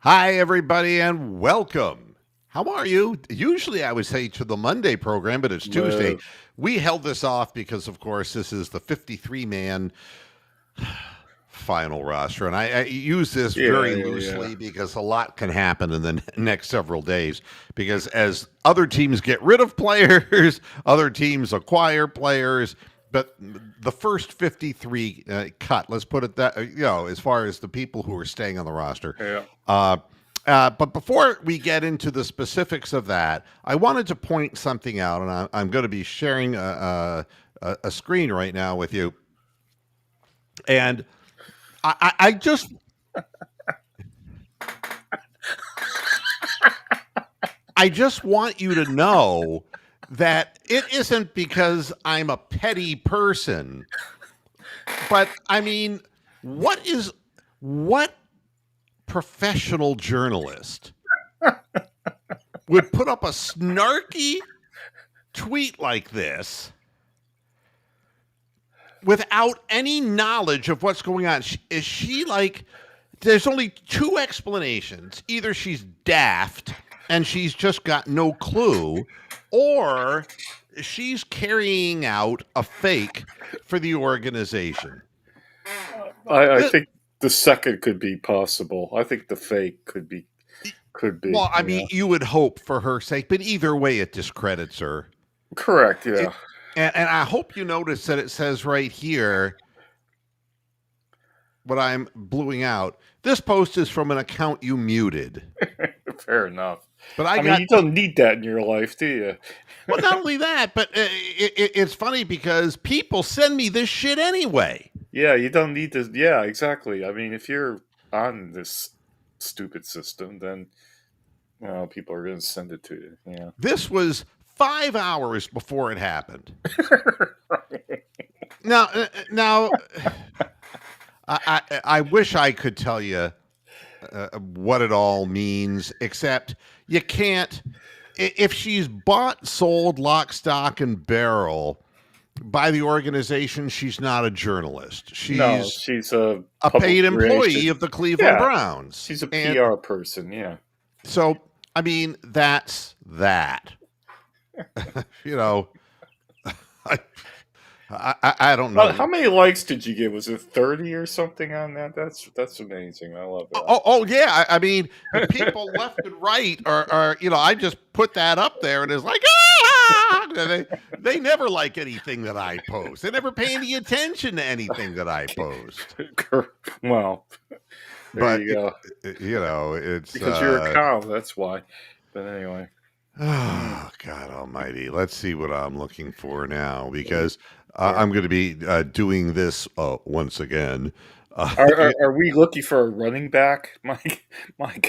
Hi, everybody, and welcome. How are you? Usually I would say to the Monday program, but it's Tuesday. No. We held this off because, of course, this is the 53-man final roster. And I use this Yeah, very yeah, yeah. loosely because a lot can happen in the next several days. Because as other teams get rid of players, other teams acquire players. But the first 53 cut, let's put it that, as far as the people who are staying on the roster. Yeah. Uh, but before we get into the specifics of that, I wanted to point something out, and I'm going to be sharing a screen right now with you. And I just I just want you to know that it isn't because I'm a petty person, but I mean, what professional journalist would put up a snarky tweet like this without any knowledge of what's going on? Is she like, there's only two explanations. Either she's daft and she's just got no clue, or she's carrying out a fake for the organization. I think the second could be possible. I think the fake could be. Well, I Yeah. mean, you would hope for her sake, but either way, it discredits her. Correct. It, Yeah. and I hope you notice that it says right here what I'm bluing out. This post is from an account you muted. Fair enough. But I mean, you don't need that in your life, do you? well, not only that, but it's funny because people send me this shit anyway. Yeah, you don't need to. Yeah, exactly. I mean, if you're on this stupid system, then people are going to send it to you. Yeah. This was 5 hours before it happened. Now, I wish I could tell you what it all means, except you can't. If she's bought, sold, lock, stock, and barrel by the organization, she's not a journalist. No, She's she's a a public paid employee relation. of the Cleveland Yeah, Browns. she's a And PR person. Yeah. so, I mean, that's that. you know, I, I don't know. How many likes did you get? Was it 30 or something on that? That's amazing. I love that. Oh yeah. I mean, people left and right are I just put that up there and it's like, they never like anything that I post. They never pay any attention to anything that I post. Well, there But you go. it's Because you're a cow, that's why. But anyway. oh God Almighty. Let's see what I'm looking for now because I'm going to be doing this once again. Are we looking for a running back? My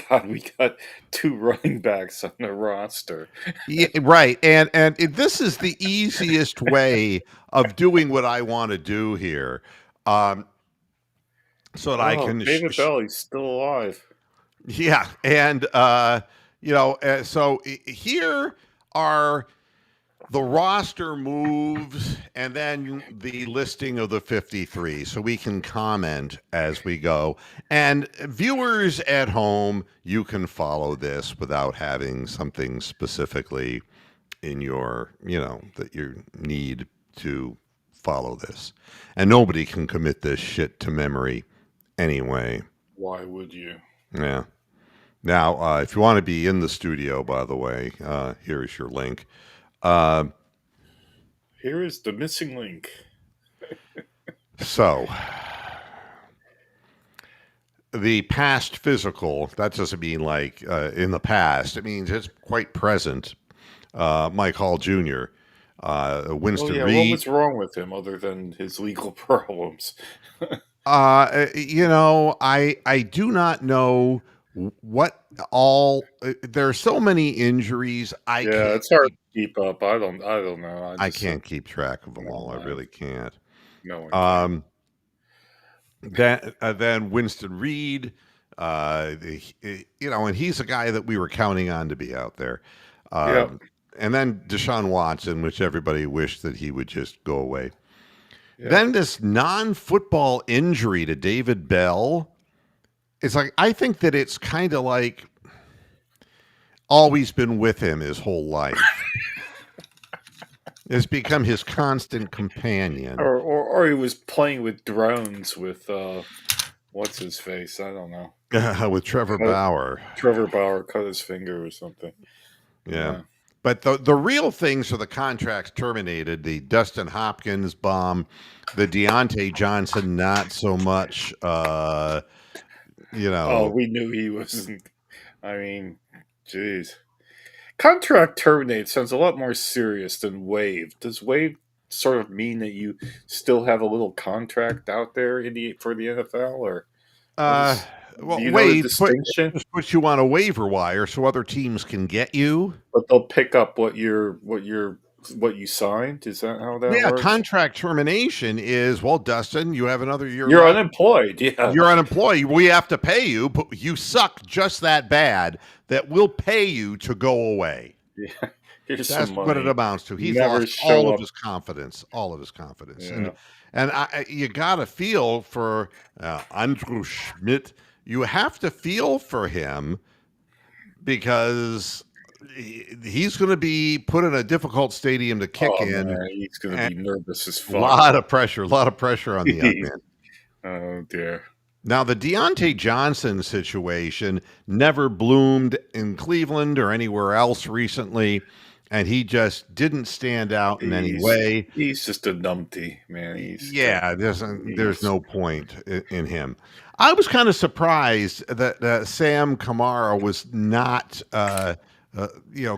God, we got two running backs on the roster. Yeah, right. And this is the easiest way of doing what I want to do here. So that I Oh, can David Bell, he's still alive. yeah, and so here are the roster moves and then the listing of the 53 so we can comment as we go. And viewers at home, you can follow this without having something specifically in your, that you need to follow this. And nobody can commit this shit to memory anyway. Why would you? Yeah. Now, if you want to be in the studio, by the way, here's your link. Here is the missing link. So, the past physical, that doesn't mean like in the past. It means it's quite present. Mike Hall Jr., Winston What Reed. was wrong with him other than his legal problems? I do not know what all. There are so many injuries. It's hard to keep up. I don't know. I can't keep track of them all. I really can't. No one can. Then Winston Reed, and he's a guy that we were counting on to be out there. And then Deshaun Watson, which everybody wished that he would just go away. Yeah. Then this non-football injury to David Bell. it's like I think that it's kind of like always been with him his whole life. It's become his constant companion. Or he was playing with drones with what's his face? I don't know. With Trevor Cut, Bauer. Trevor Bauer cut his finger or something. Yeah. Yeah. But the real things are the contracts terminated, the Dustin Hopkins bomb, the Deontay Johnson, not so much, Oh, we knew he wasn't. I mean, jeez. Contract terminate sounds a lot more serious than waive. Does waive sort of mean that you still have a little contract out there for the NFL, or what uh, is? Do well, you know the Wade distinction? just puts you on a waiver wire so other teams can get you. But they'll pick up what you signed. Is that how that Yeah, works? contract termination is, well, Dustin, you have another year You're left. unemployed. Yeah. You're an employee. We have to pay you, but you suck just that bad that we'll pay you to go away. Yeah. Here's That's some what it money. amounts to. He's Never lost all show of up. his confidence, all of his confidence, Yeah. and you got to feel for Andrew Schmidt. You have to feel for him because he's going to be put in a difficult stadium to kick Oh in. man, he's gonna And be nervous as a fuck. lot of pressure on the young man. Oh dear. Now, the Deontay Johnson situation never bloomed in Cleveland or anywhere else recently, and he just didn't stand out in any way. He's just a numpty, man. Yeah, there's no point in him. I was kind of surprised that Sam Kamara was not,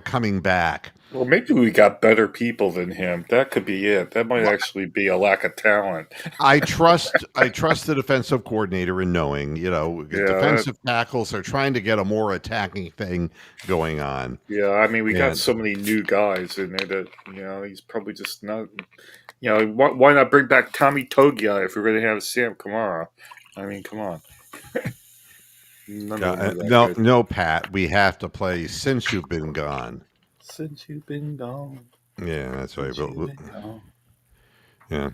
coming back. Well, maybe we got better people than him. That could be it. That might actually be a lack of talent. I trust the defensive coordinator in knowing, defensive tackles are trying to get a more attacking thing going on. Yeah, I mean, we got And- so many new guys in there that he's probably just not. Why not bring back Tommy Togiai if we're going to have Sam Kamara? I mean, come on. No, Pat. We have to play Since You've Been Gone. Since you've been gone. Yeah, that's right. Yeah.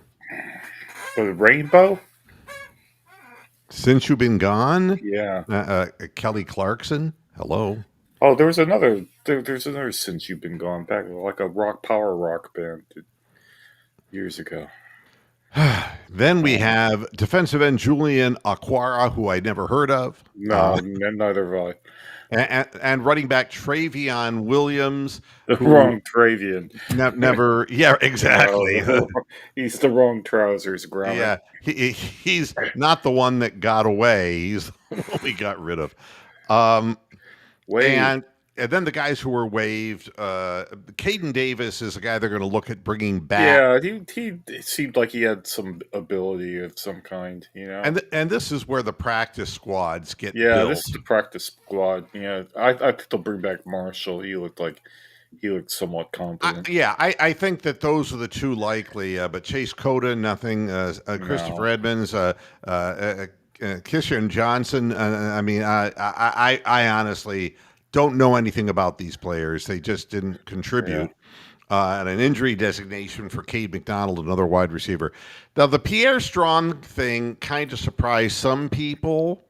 For the Rainbow? Since You've Been Gone? Yeah. Kelly Clarkson? Hello. Oh, there's another Since You've Been Gone, back like a power rock band years ago. Then we have defensive end Julian Aquara, who I never heard of. No, neither have I. And running back Travion Williams. The wrong Travian. Never. Yeah, exactly. He's the wrong trousers, Gromit. Yeah, he's not the one that got away. He's the one we got rid of. And then the guys who were waived, Caden Davis is a guy they're going to look at bringing back. Yeah, he seemed like he had some ability of some kind, And this is where the practice squads get Yeah, built. this is the practice squad. Yeah, I think they'll bring back Marshall. He looked somewhat competent. I think that those are the two likely. But Chase Cota, nothing. Christopher Edmonds, Kishan Johnson. I honestly don't know anything about these players. They just didn't contribute. Yeah. And an injury designation for Cade McDonald, another wide receiver. Now, the Pierre Strong thing kind of surprised some people.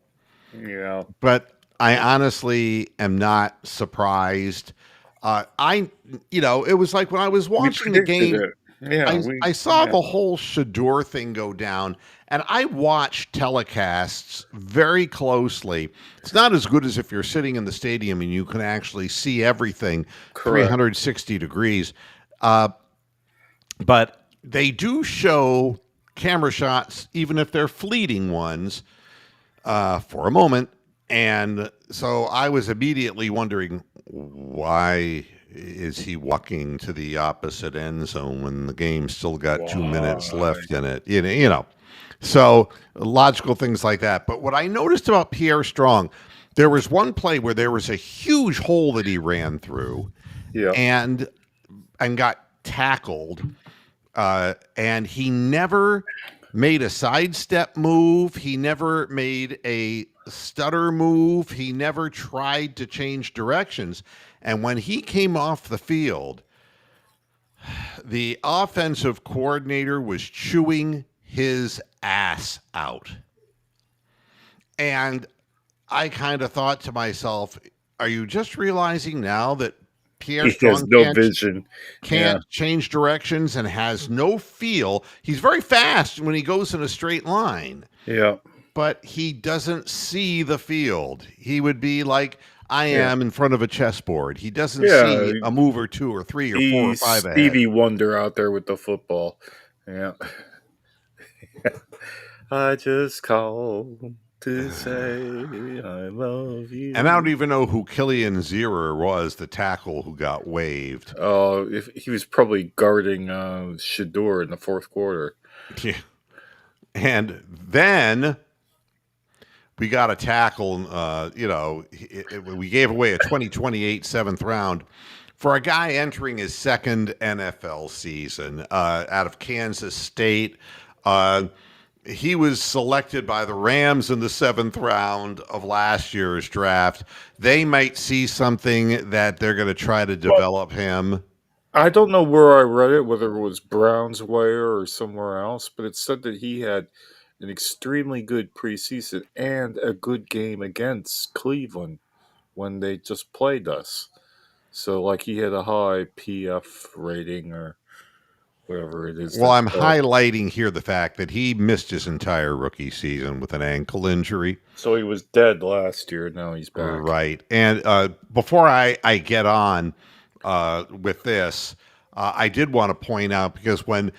Yeah. But I honestly am not surprised. It was like when I was watching the game. Yeah, I saw the whole Shador thing go down, and I watched telecasts very closely. It's not as good as if you're sitting in the stadium and you can actually see everything 360 degrees. But they do show camera shots, even if they're fleeting ones, for a moment. And so I was immediately wondering, why is he walking to the opposite end zone when the game's still got 2 minutes left in it? So logical things like that. But what I noticed about Pierre Strong, there was one play where there was a huge hole that he ran through, and got tackled, and he never made a sidestep move. He never made a stutter move. He never tried to change directions. And when he came off the field, the offensive coordinator was chewing his ass out. And I kind of thought to myself, are you just realizing now that Pierre He has Strong no vision. Yeah, can't change directions and has no feel? He's very fast when he goes in a straight line, yeah, but he doesn't see the field. He would be like I yeah, am in front of a chessboard. He doesn't yeah. see a move or two or three or four or He's five ahead. Stevie Wonder out there with the football. Yeah. I just called to say I love And I don't you. even know who Killian Zierer was, the tackle who got waived. Oh, if he was probably guarding Shador in the fourth quarter. Yeah. And then we got a tackle. We gave away a 2028 seventh round for a guy entering his second NFL season out of Kansas State. Uh, he was selected by the Rams in the seventh round of last year's draft. They might see something that they're going to try to Well, develop him. I don't know where I read it, whether it was Browns Wire or somewhere else, but it said that he had an extremely good preseason and a good game against Cleveland when they just played us. So, like, he had a high PF rating or whatever it is Well, that's I'm called. highlighting here the fact that he missed his entire rookie season with an ankle injury. So he was dead last year. Now he's back. Right. And before I get on with this, I did want to point out because when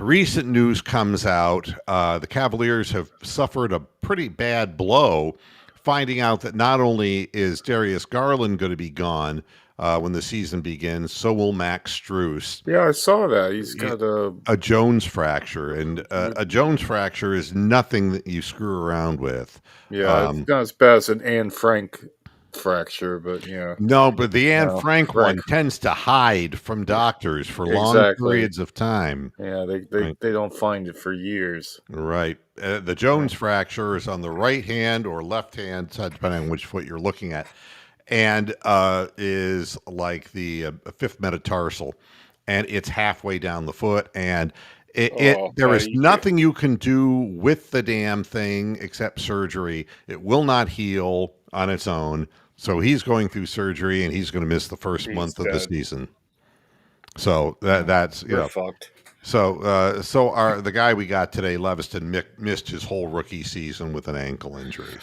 recent news comes out, the Cavaliers have suffered a pretty bad blow, finding out that not only is Darius Garland going to be gone when the season begins, so will Max Strus. Yeah, I saw that. He's got A Jones fracture, and a Jones fracture is nothing that you screw around with. yeah, it's not as bad as an Anne Frank fracture, but yeah, No, but the Anne no, Frank Frank, one tends to hide from doctors for long exactly. periods of time. Yeah, Right. they don't find it for years. Right. The Yeah. Jones fracture is on the right hand or left hand side, depending on which foot you're looking at, and is like the fifth metatarsal, and it's halfway down the foot, and Oh, there is nothing you can do with the damn thing except surgery. It will not heal on its own. So he's going through surgery, and he's going to miss the first he's month of the dead. season. So Yeah, that's we're fucked. so our the guy we got today, Leviston, missed his whole rookie season with an ankle injury.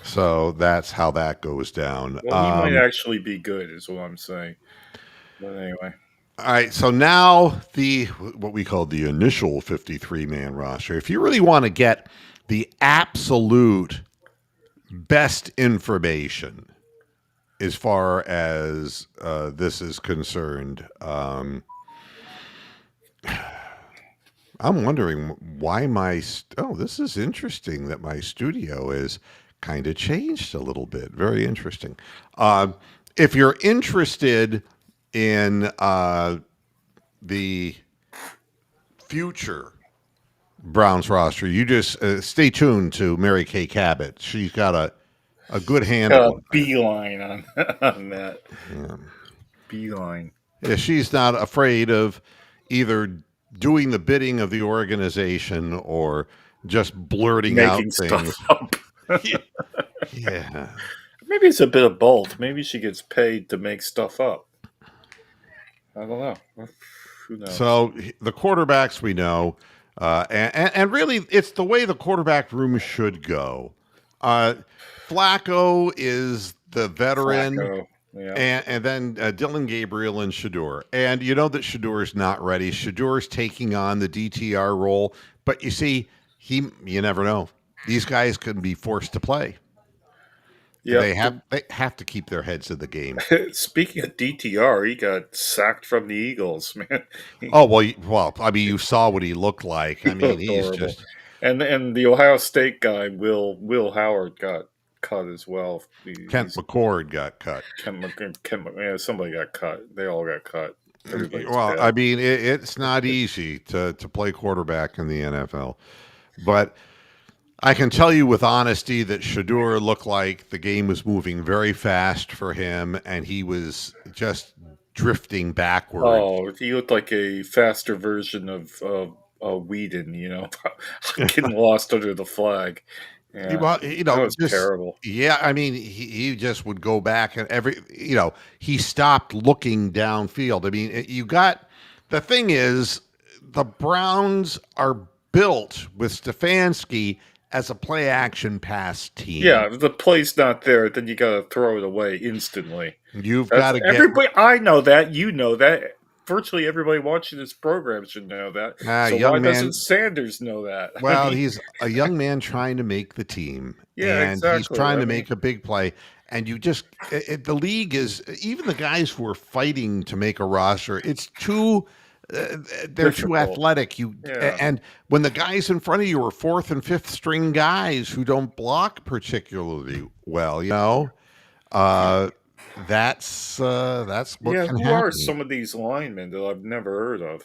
So that's how that goes down. Well, he might actually be good, is what I'm saying. But anyway, All right, so now the what we call the initial 53 man roster. If you really want to get the absolute best information as far as this is concerned, I'm wondering why this is interesting that my studio is kind of changed a little bit. Very interesting. If you're interested in the future Browns roster, you just stay tuned to Mary Kay Cabot. She's got a good handle got a on that. beeline on, on that. Yeah. Beeline. Yeah, she's not afraid of either doing the bidding of the organization or just blurting out Making things. stuff up. Yeah. Maybe it's a bit of both. Maybe she gets paid to make stuff up. I don't know. Who knows? So the quarterbacks we know, and really it's the way the quarterback room should go. Flacco is the veteran. Flacco. Yeah. And then Dylan Gabriel and Shador. And you know that Shador is not ready. Shador's taking on the DTR role. But you see, you never know. These guys could be forced to play. Yeah. They have to keep their heads in the game. Speaking of DTR, he got sacked from the Eagles, man. Oh, well, I mean, you saw what he looked like. I mean, he's Horrible. just. And the Ohio State guy, Will Howard, got cut as well. Kent McCord got cut. Yeah, somebody got cut. They all got cut. Everybody's Well, dead. I mean, it's not easy to play quarterback in the NFL. But I can tell you with honesty that Shador looked like the game was moving very fast for him, and he was just drifting backward. Oh, he looked like a faster version of Whedon, getting lost under the flag. Yeah, Well, that was terrible. yeah, I mean, he just would go back and he stopped looking downfield. I mean, the thing is, the Browns are built with Stefanski as a play action pass team. Yeah, if the play's not there, then you gotta throw it away instantly. You've got That's to get everybody. I know that. You know that. Virtually everybody watching this program should know that. So why young doesn't man. Sanders know that? I Well, mean, he's a young man trying to make the team, yeah, and he's exactly. trying I to mean, make a big play. And the league is, even the guys who are fighting to make a roster, they're too difficult. athletic. Yeah. And when the guys in front of you are fourth and fifth string guys who don't block particularly well, that's what Yeah, can who are happen. some of these linemen that I've never heard of?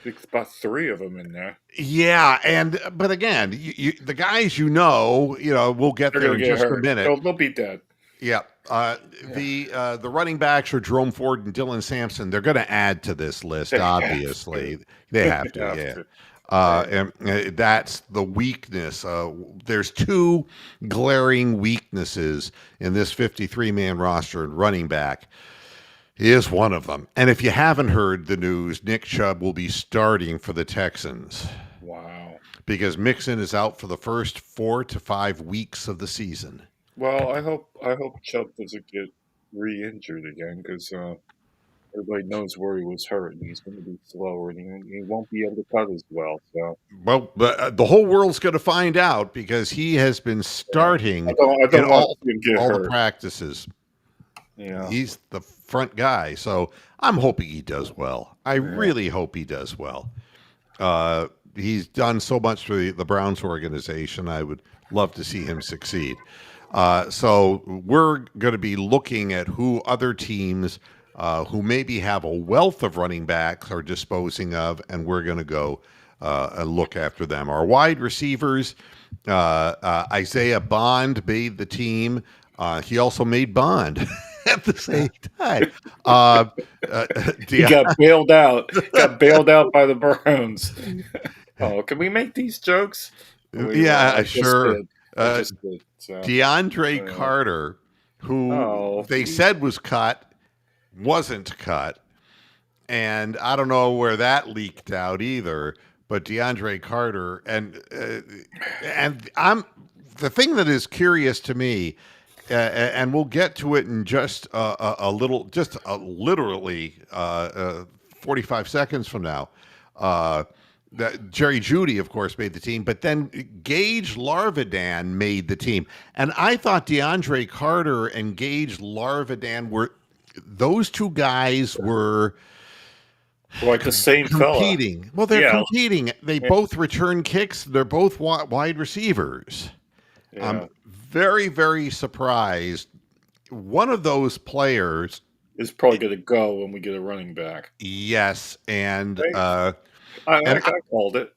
There's about 3 of them in there. Yeah, but again, the guys we'll get They're there gonna in get just a hurt. minute. They'll be dead. Yeah. The running backs are Jerome Ford and Dylan Sampson. They're going to add to this list, They have obviously. to. They have to, Have yeah. to. And that's the weakness. There's 2 glaring weaknesses in this 53-man roster, and running back is one of them. And if you haven't heard the news, Nick Chubb will be starting for the Texans. Wow. Because Mixon is out for the first 4 to 5 weeks of the season. Well, I hope Chubb doesn't get re-injured again because everybody knows where he was hurt, and he's going to be slower, and he won't be able to cut as well. So, well, but the whole world's going to find out because he has been starting I don't in want him to get all hurt. the practices. Yeah, He's the front guy, so I'm hoping he does well. I really hope he does well. He's done so much for the Browns organization. I would love to see him succeed. So we're going to be looking at who other teams who maybe have a wealth of running backs are disposing of, and we're going to go and look after them. Our wide receivers, Isaiah Bond made the team. He also made Bond at the same time. he got bailed out. Got bailed out by the Browns. Oh, can we make these jokes? Yeah, sure. Just did, so. DeAndre Carter, who they said was cut, wasn't cut, and I don't know where that leaked out either. But DeAndre Carter, and the thing that is curious to me, and we'll get to it in just literally 45 seconds from now. That Jerry Jeudy, of course, made the team, but then Gage Larvidan made the team. And I thought DeAndre Carter and Gage Larvidan those 2 guys were like the same competing. Fella. Well, they're competing. They both return kicks. They're both wide receivers. Yeah. I'm very, very surprised. One of those players is probably going to go when we get a running back. Yes, and I called it.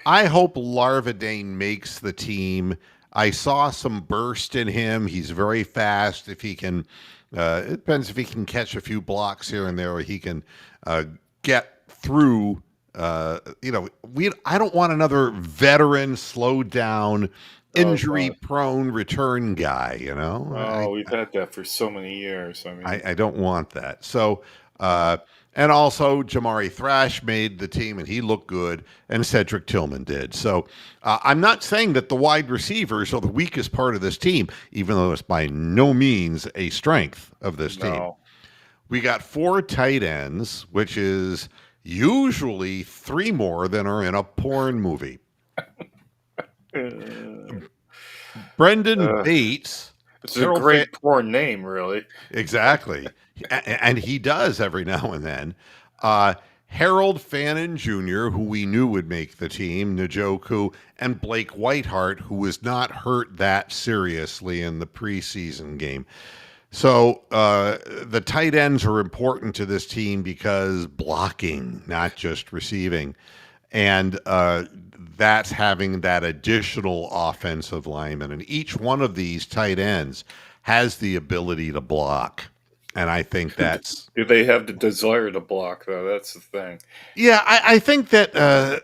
I hope Larvidan makes the team. I saw some burst in him. He's very fast. If he can, it depends if he can catch a few blocks here and there, or he can get through. I don't want another veteran, slowed down, injury-prone return guy. We've had that for so many years. I mean, I don't want that. So. And also, Jamari Thrash made the team, and he looked good, and Cedric Tillman did. So I'm not saying that the wide receivers are the weakest part of this team, even though it's by no means a strength of this team. We got 4 tight ends, which is usually 3 more than are in a porn movie. Brendan Bates. It's a great porn name, really. Exactly. And he does every now and then. Harold Fannin Jr., who we knew would make the team, Njoku, and Blake Whiteheart, who was not hurt that seriously in the preseason game. So the tight ends are important to this team because blocking, not just receiving. And that's having that additional offensive lineman. And each one of these tight ends has the ability to block. And I think that's Do they have the desire to block, though? That's the thing. yeah. I think that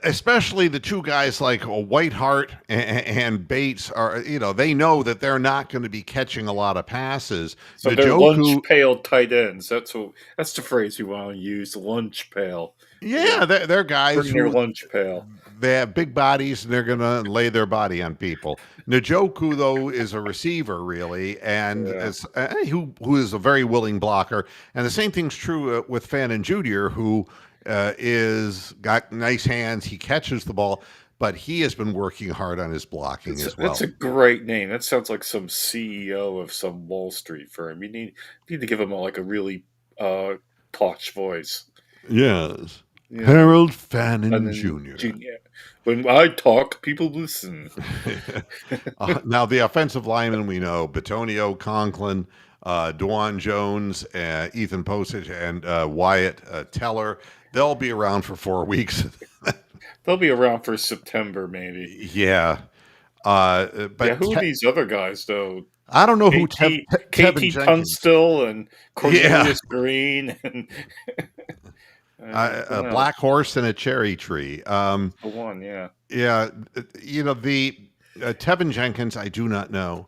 especially the two guys like Whitehart and Bates are they know that they're not going to be catching a lot of passes. So they're lunch Njoku, pail tight ends. That's the phrase we want to use. Lunch pail. yeah, they're guys Bring their who lunch pail. they have big bodies and they're going to lay their body on people. Njoku, though, is a receiver, really, and Yeah. who is a very willing blocker. And the same thing's true with Fannin Jr., who is got nice hands. He catches the ball, but he has been working hard on his blocking as well. That's a great name. That sounds like some CEO of some Wall Street firm. You need to give him like a really posh voice. Yes. Yeah. Harold Fannin And then Jr. When I talk, people listen. Now, the offensive linemen we know, Batonio Conklin, Dwan Jones, Ethan Posich, and Wyatt Teller, they'll be around for 4 weeks. They'll be around for September, maybe. Yeah. But Yeah, who are these other guys, though? I don't know who KT Tevin Jenkins. Tunstall and Cornelius Green and A black horse and a cherry tree. the one, yeah. Yeah, the Tevin Jenkins, I do not know.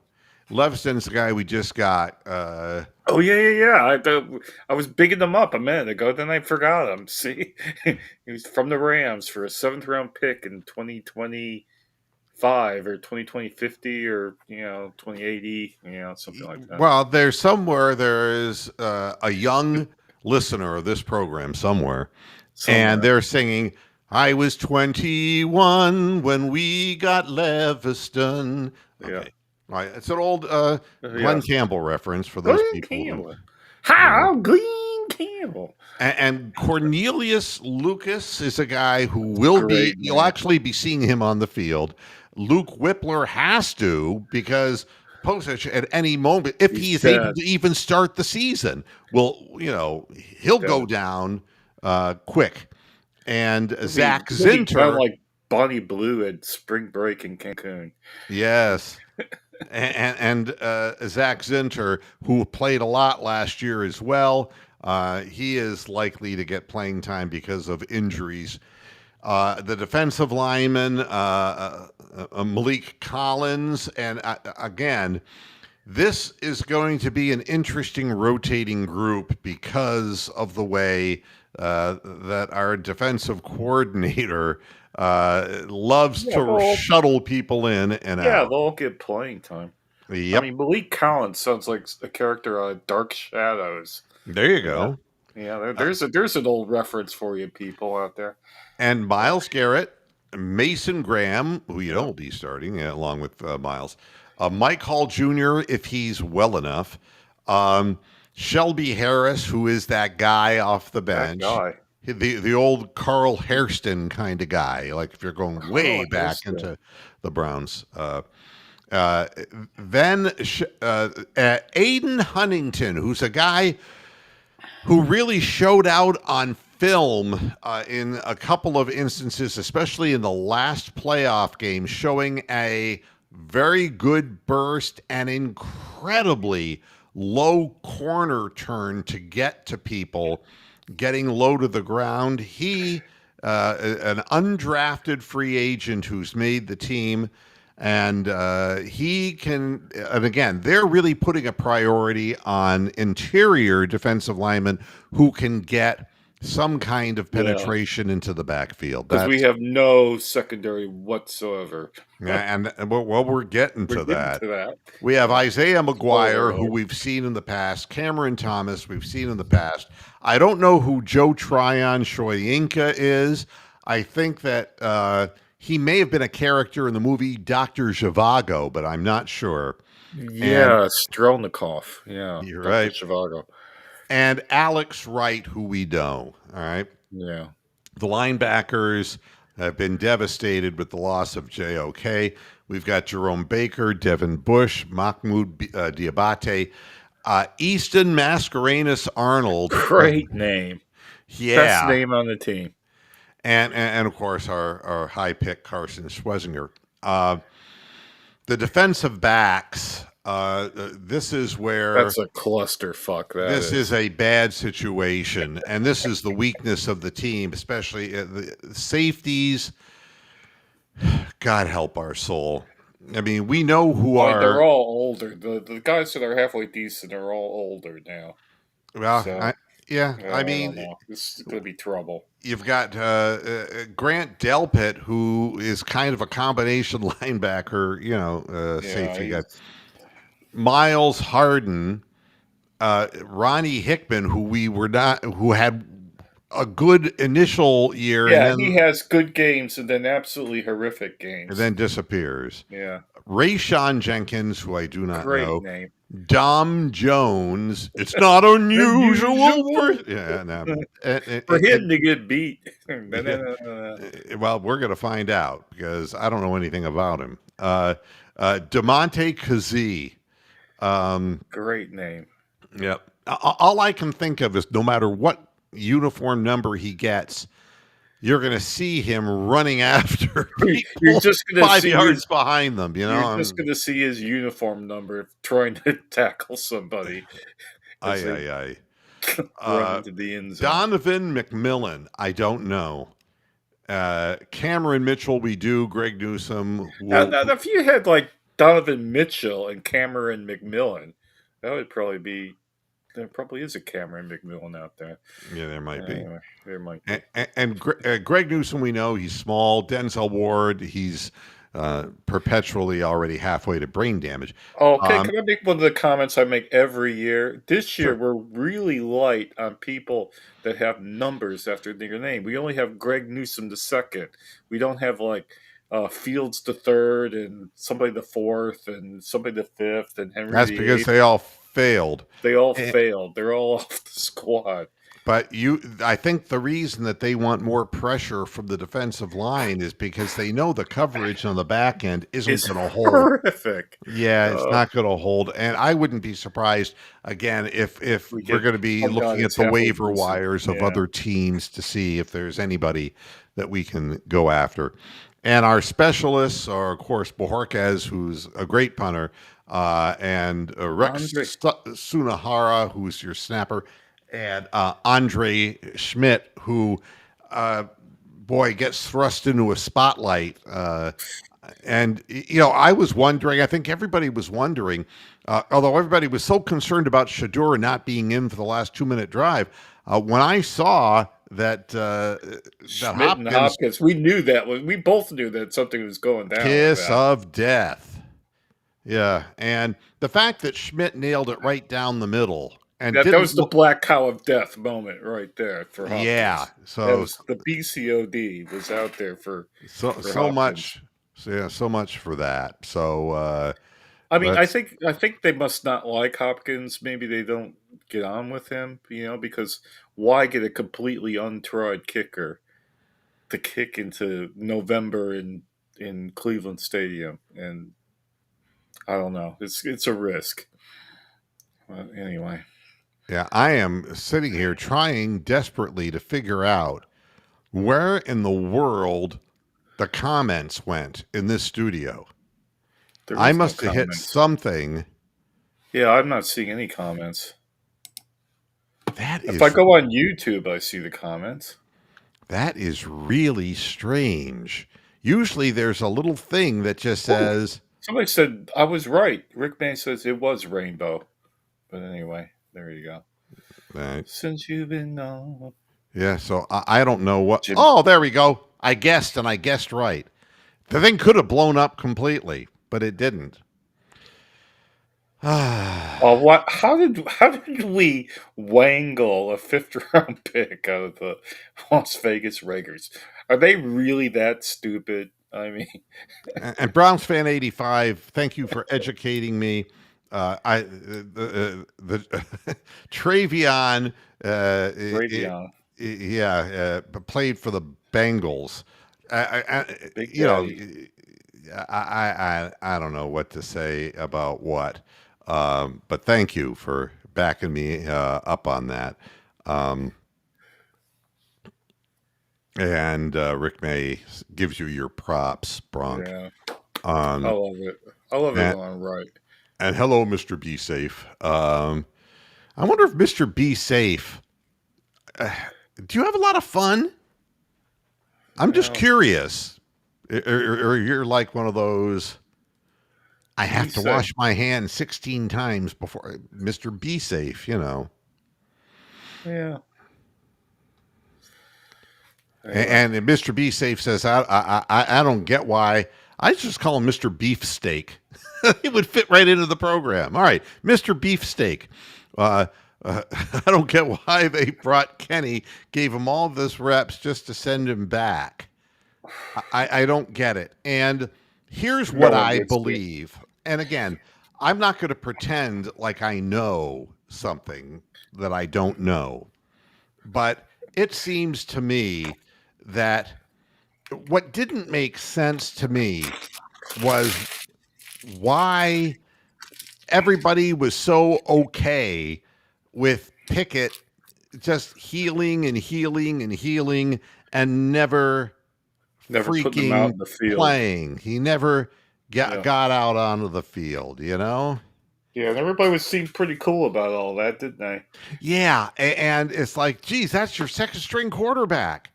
Leviston's the guy we just got. Oh yeah. I was bigging them up a minute ago, then I forgot him. See, he was from the Rams for a 7th-round pick in 2025 or 2050 or 2080, something like that. Well, there is a young listener of this program somewhere. And they're singing, "I was 21 when we got Leviston." Okay. Yeah. Right. It's an old Glenn Campbell reference for those Glenn people. Campbell. How Glenn Campbell. And Cornelius Lucas is a guy who you'll actually be seeing him on the field. Luke Whippler has to, because Posich at any moment, if he's able to even start the season, he'll go down quick. And Zach Zinter, like Bonnie Blue at spring break in Cancun. Yes. and Zach Zinter, who played a lot last year as well, he is likely to get playing time because of injuries. The defensive lineman, Malik Collins, and again, this is going to be an interesting rotating group because of the way that our defensive coordinator loves to shuttle people in and out. Yeah, they'll get playing time. Yep. I mean, Malik Collins sounds like a character on Dark Shadows. There you go. Yeah, there's an old reference for you people out there. And Myles Garrett, Mason Graham, who will be starting along with Myles, Mike Hall Jr. if he's well enough, Shelby Harris, who is that guy off the bench, the old Carl Hairston kind of guy, like if you're going way back into the Browns. Then Aiden Huntington, who's a guy who really showed out on film in a couple of instances, especially in the last playoff game, showing a very good burst and incredibly low corner turn to get to people, getting low to the ground. He, an undrafted free agent who's made the team, and he can, and again, they're really putting a priority on interior defensive linemen who can get some kind of penetration into the backfield. Because we have no secondary whatsoever. And we're getting to that. We have Isaiah McGuire, who we've seen in the past. Cameron Thomas, we've seen in the past. I don't know who Joe Tryon Shoyinka is. I think that he may have been a character in the movie Dr. Zhivago, but I'm not sure. Yeah, Strelnikov. Yeah, you're Dr. right. Zhivago. And Alex Wright, who we know. All right. Yeah. The linebackers have been devastated with the loss of JOK. We've got Jerome Baker, Devin Bush, Mahmoud Diabate, Easton Mascarenas Arnold. Great name. Yeah. Best name on the team. And of course, our high pick, Carson Schwesinger. The defensive backs, This is where That's a clusterfuck. That this is is. a bad situation, and this is the weakness of the team, especially the safeties. God help our soul. I mean, we know who I mean, they're are. all older. The guys that are halfway decent are all older now. Well, So yeah. I I don't mean, know. This is going to be trouble. you've got Grant Delpit, who is kind of a combination linebacker, Yeah, safety guy. Miles Harden, Ronnie Hickman, who had a good initial year yeah, he has good games and then absolutely horrific and games. then disappears. Yeah, Rayshawn Jenkins, who I do not great know. name. Dom Jones. It's not unusual for Unusual yeah. No, for him to get beat. yeah. Well, we're gonna find out because I don't know anything about him. Demonte Kazee. Great name. Yep. All I can think of is no matter what uniform number he gets, you're going to see him running after You're people just gonna 5 yards behind them. you're just gonna see his uniform number trying to tackle somebody as Ay they ay ay. run Uh, into the end zone. Donovan McMillan. I don't know. Cameron Mitchell. We do. Greg Newsom. Now, if you had like Donovan Mitchell and Cameron McMillan, that would probably be. There probably is a Cameron McMillan out there. Yeah, there might be. Anyway, there might be. And Greg Newsom, we know he's small. Denzel Ward, he's perpetually already halfway to brain damage. Okay, can I make one of the comments I make every year? This year, Sure. we're really light on people that have numbers after their name. We only have Greg Newsom the second. We don't have like Fields the third and somebody the fourth and somebody the fifth and Henry That's the because eighth. they all failed. They all And- failed. They're all off the squad. But I think the reason that they want more pressure from the defensive line is because they know the coverage on the back end isn't It's going to hold. horrific. Yeah, it's not going to hold, and I wouldn't be surprised again if We we're get going to be some guy looking at that's the halfway waiver decent. wires of Yeah. other teams to see if there's anybody that we can go after. And our specialists are, of course, Bojorquez, who's a great punter, and Rex Andre- Sunahara, who's your snapper, and Andre Schmidt, who, boy, gets thrust into a spotlight. And, I was wondering, I think everybody was wondering, although everybody was so concerned about Shador not being in for the last 2-minute drive, when I saw that Schmidt and Hopkins. We knew that we both knew that something was going down. kiss with that. of death. Yeah. And the fact that Schmidt nailed it right down the middle and That didn't was the look- black cow of death moment right there for Hopkins. yeah. That So was the BCOD was out there for so Hopkins. much. So, yeah, so much for that. So I mean, I that's- think they must not like Hopkins. Maybe they don't get on with him, because why get a completely untried kicker to kick into November in Cleveland Stadium? And I don't know. It's a risk. Anyway, yeah, I am sitting here trying desperately to figure out where in the world the comments went in this studio. there I is no must have hit comments. something. Yeah, I'm not seeing any comments. That is If I go on YouTube, I see the comments. that is really strange. Usually there's a little thing that just says Somebody said I was right. Rick May says it was rainbow. But anyway, there you go. Since you've been gone. yeah, so I don't know what. Jim- Oh, there we go. I guessed and I guessed right. The thing could have blown up completely, but it didn't. Oh, what? How did we wangle a fifth-round pick out of the Las Vegas Raiders? Are they really that stupid? I mean, And Browns fan 85, thank you for educating me. The Travion, Radeon. played for the Bengals. Big You know, Daddy. I don't know what to say about what, but thank you for backing me up on that. And Rick May gives you your props, Bronk. Yeah, I love it. I love it that- when I'm right. And hello, Mr. Be Safe. I wonder if Mr. Be Safe, do you have a lot of fun? I'm just Well, curious. Or you're like one of those, I he have to said, wash my hands 16 times before Mr. Be Safe, you know. yeah. Anyway, And Mr. Be Safe says, I don't get why. I just call him Mr. Beefsteak. He would fit right into the program. All right, Mr. Beefsteak. Uh, I don't get why they brought Kenny, gave him all this reps just to send him back. I don't get it. And here's no what one I gets it. believe. And again, I'm not going to pretend like I know something that I don't know. But it seems to me that what didn't make sense to me was why everybody was so okay with Pickett just healing and healing and healing and never Never putting them out freaking in the field. playing. He never Yeah. got out onto the field, you know? Yeah, and everybody was seemed pretty cool about all that, didn't they? Yeah. And it's like, geez, that's your second string quarterback.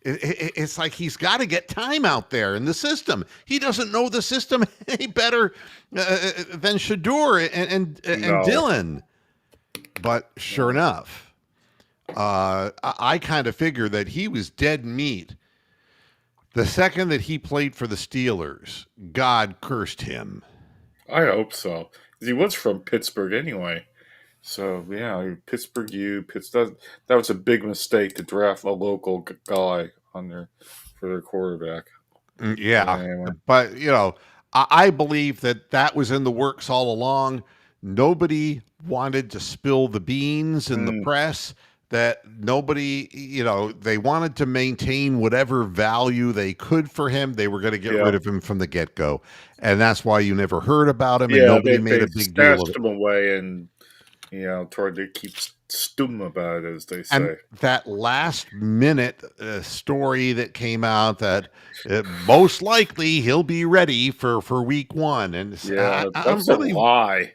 It's like he's got to get time out there in the system. He doesn't know the system any better than Shadur and No. Dylan. But sure No. enough, I kind of figure that he was dead meat the second that he played for the Steelers. God cursed him. I hope so. 'Cause he was from Pittsburgh anyway. So yeah, Pittsburgh that was a big mistake to draft a local guy on their for their quarterback. But Yeah, anyway, but I believe that that was in the works all along. Nobody wanted to spill the beans in the mm, press. That nobody, they wanted to maintain whatever value they could for him. They were going to get yeah, rid of him from the get go, and that's why you never heard about him, and yeah, nobody made they a big deal of snatched it. him away and tried to keep stum about it, as they And say. that last minute story that came out that most likely he'll be ready for week one, and Yeah, I'm that's a really, lie.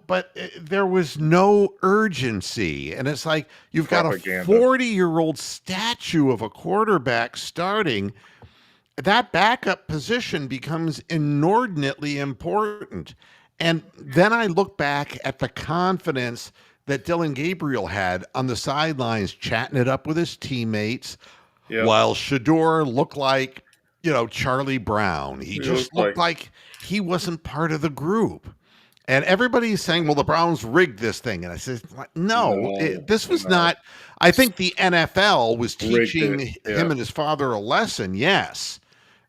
but there was no urgency, and it's like you've got a Propaganda. 40-year-old statue of a quarterback starting. That backup position becomes inordinately important. And then I look back at the confidence that Dylan Gabriel had on the sidelines, chatting it up with his teammates, Yep, while Shador looked like, Charlie Brown. He he just looked looked like like he wasn't part of the group. And everybody's saying, well, the Browns rigged this thing. And I said, no, no, this was no, not. I think the NFL was rigged it. teaching Yeah, him and his father a lesson, yes.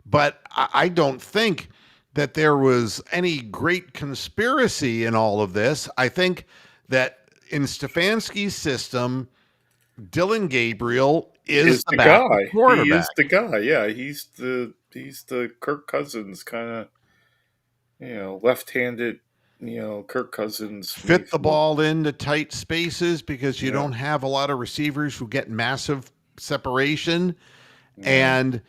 But I don't think that there was any great conspiracy in all of this. I think that in Stefanski's system, Dylan Gabriel is is the the backup guy. He is quarterback. the guy. Yeah, he's the Kirk Cousins kind of left-handed. Kirk Cousins Fit makes the ball into tight spaces because you yeah, don't have a lot of receivers who get massive separation. yeah, And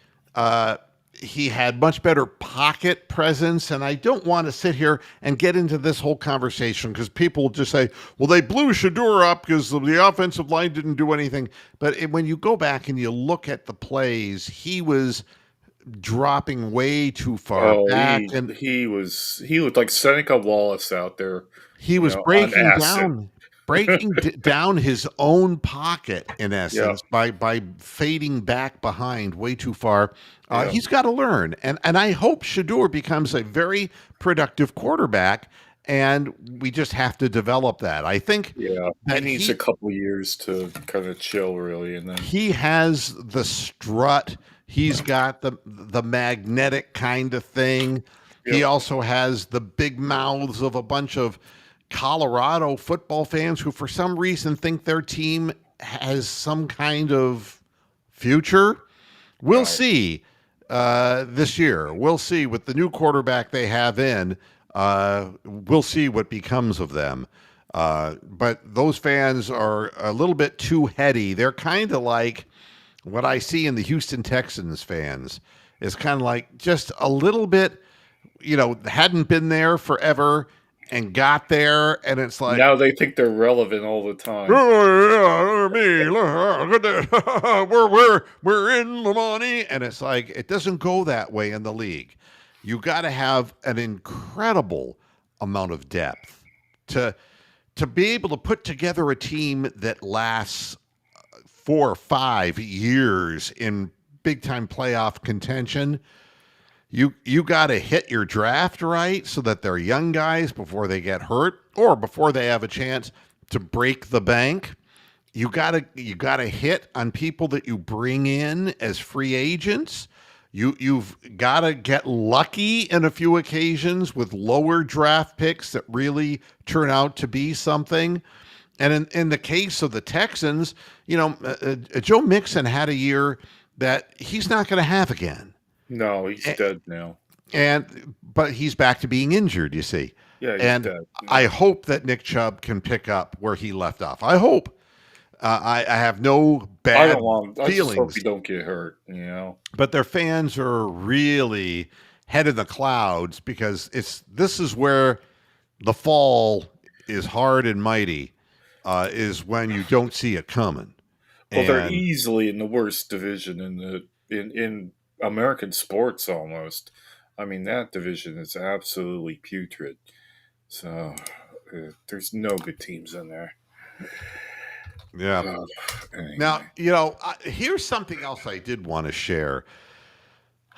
he had much better pocket presence. And I don't want to sit here and get into this whole conversation because people will just say, well, they blew Shadur up because the offensive line didn't do anything. But when you go back and you look at the plays, he was dropping way too far Oh, back, he and he looked like Seneca Wallace out there, he was on acid. breaking down his own pocket in Yeah, essence by fading back behind way too far. yeah, He's got to learn, and I hope Shadur becomes a very productive quarterback, and we just have to develop that. I think yeah. He that needs a couple years to kind of chill, really, and then he has the strut. He's got the magnetic kind of thing. He yep, also has the big mouths of a bunch of Colorado football fans who, for some reason, think their team has some kind of future. We'll no, see this year. We'll see with the new quarterback they have in. We'll see what becomes of them. But those fans are a little bit too heady. They're kind of like what I see in the Houston Texans fans is kind of like just a little bit hadn't been there forever and got there, and it's like, Now they think they're relevant all the time. oh, yeah, me, look at that. we're in the money, and it's like it doesn't go that way in the league. You got to have an incredible amount of depth to be able to put together a team that lasts 4 or 5 years in big time playoff contention. You got to hit your draft right so that they're young guys before they get hurt or before they have a chance to break the bank. You gotta hit on people that you bring in as free agents. You've got to get lucky in a few occasions with lower draft picks that really turn out to be something. And in the case of the Texans, Joe Mixon had a year that he's not going to have again. No, he's dead now. But he's back to being injured, you see. Yeah, he's And dead. I hope that Nick Chubb can pick up where he left off. I hope. I have no bad I just hope feelings, he don't get hurt. but their fans are really head in the clouds because this is where the fall is hard and mighty, is when you don't see it coming. Well, they're And easily in the worst division in American sports almost. I mean, that division is absolutely putrid. So there's no good teams in there. yeah. Anyway, Now, here's something else I did want to share.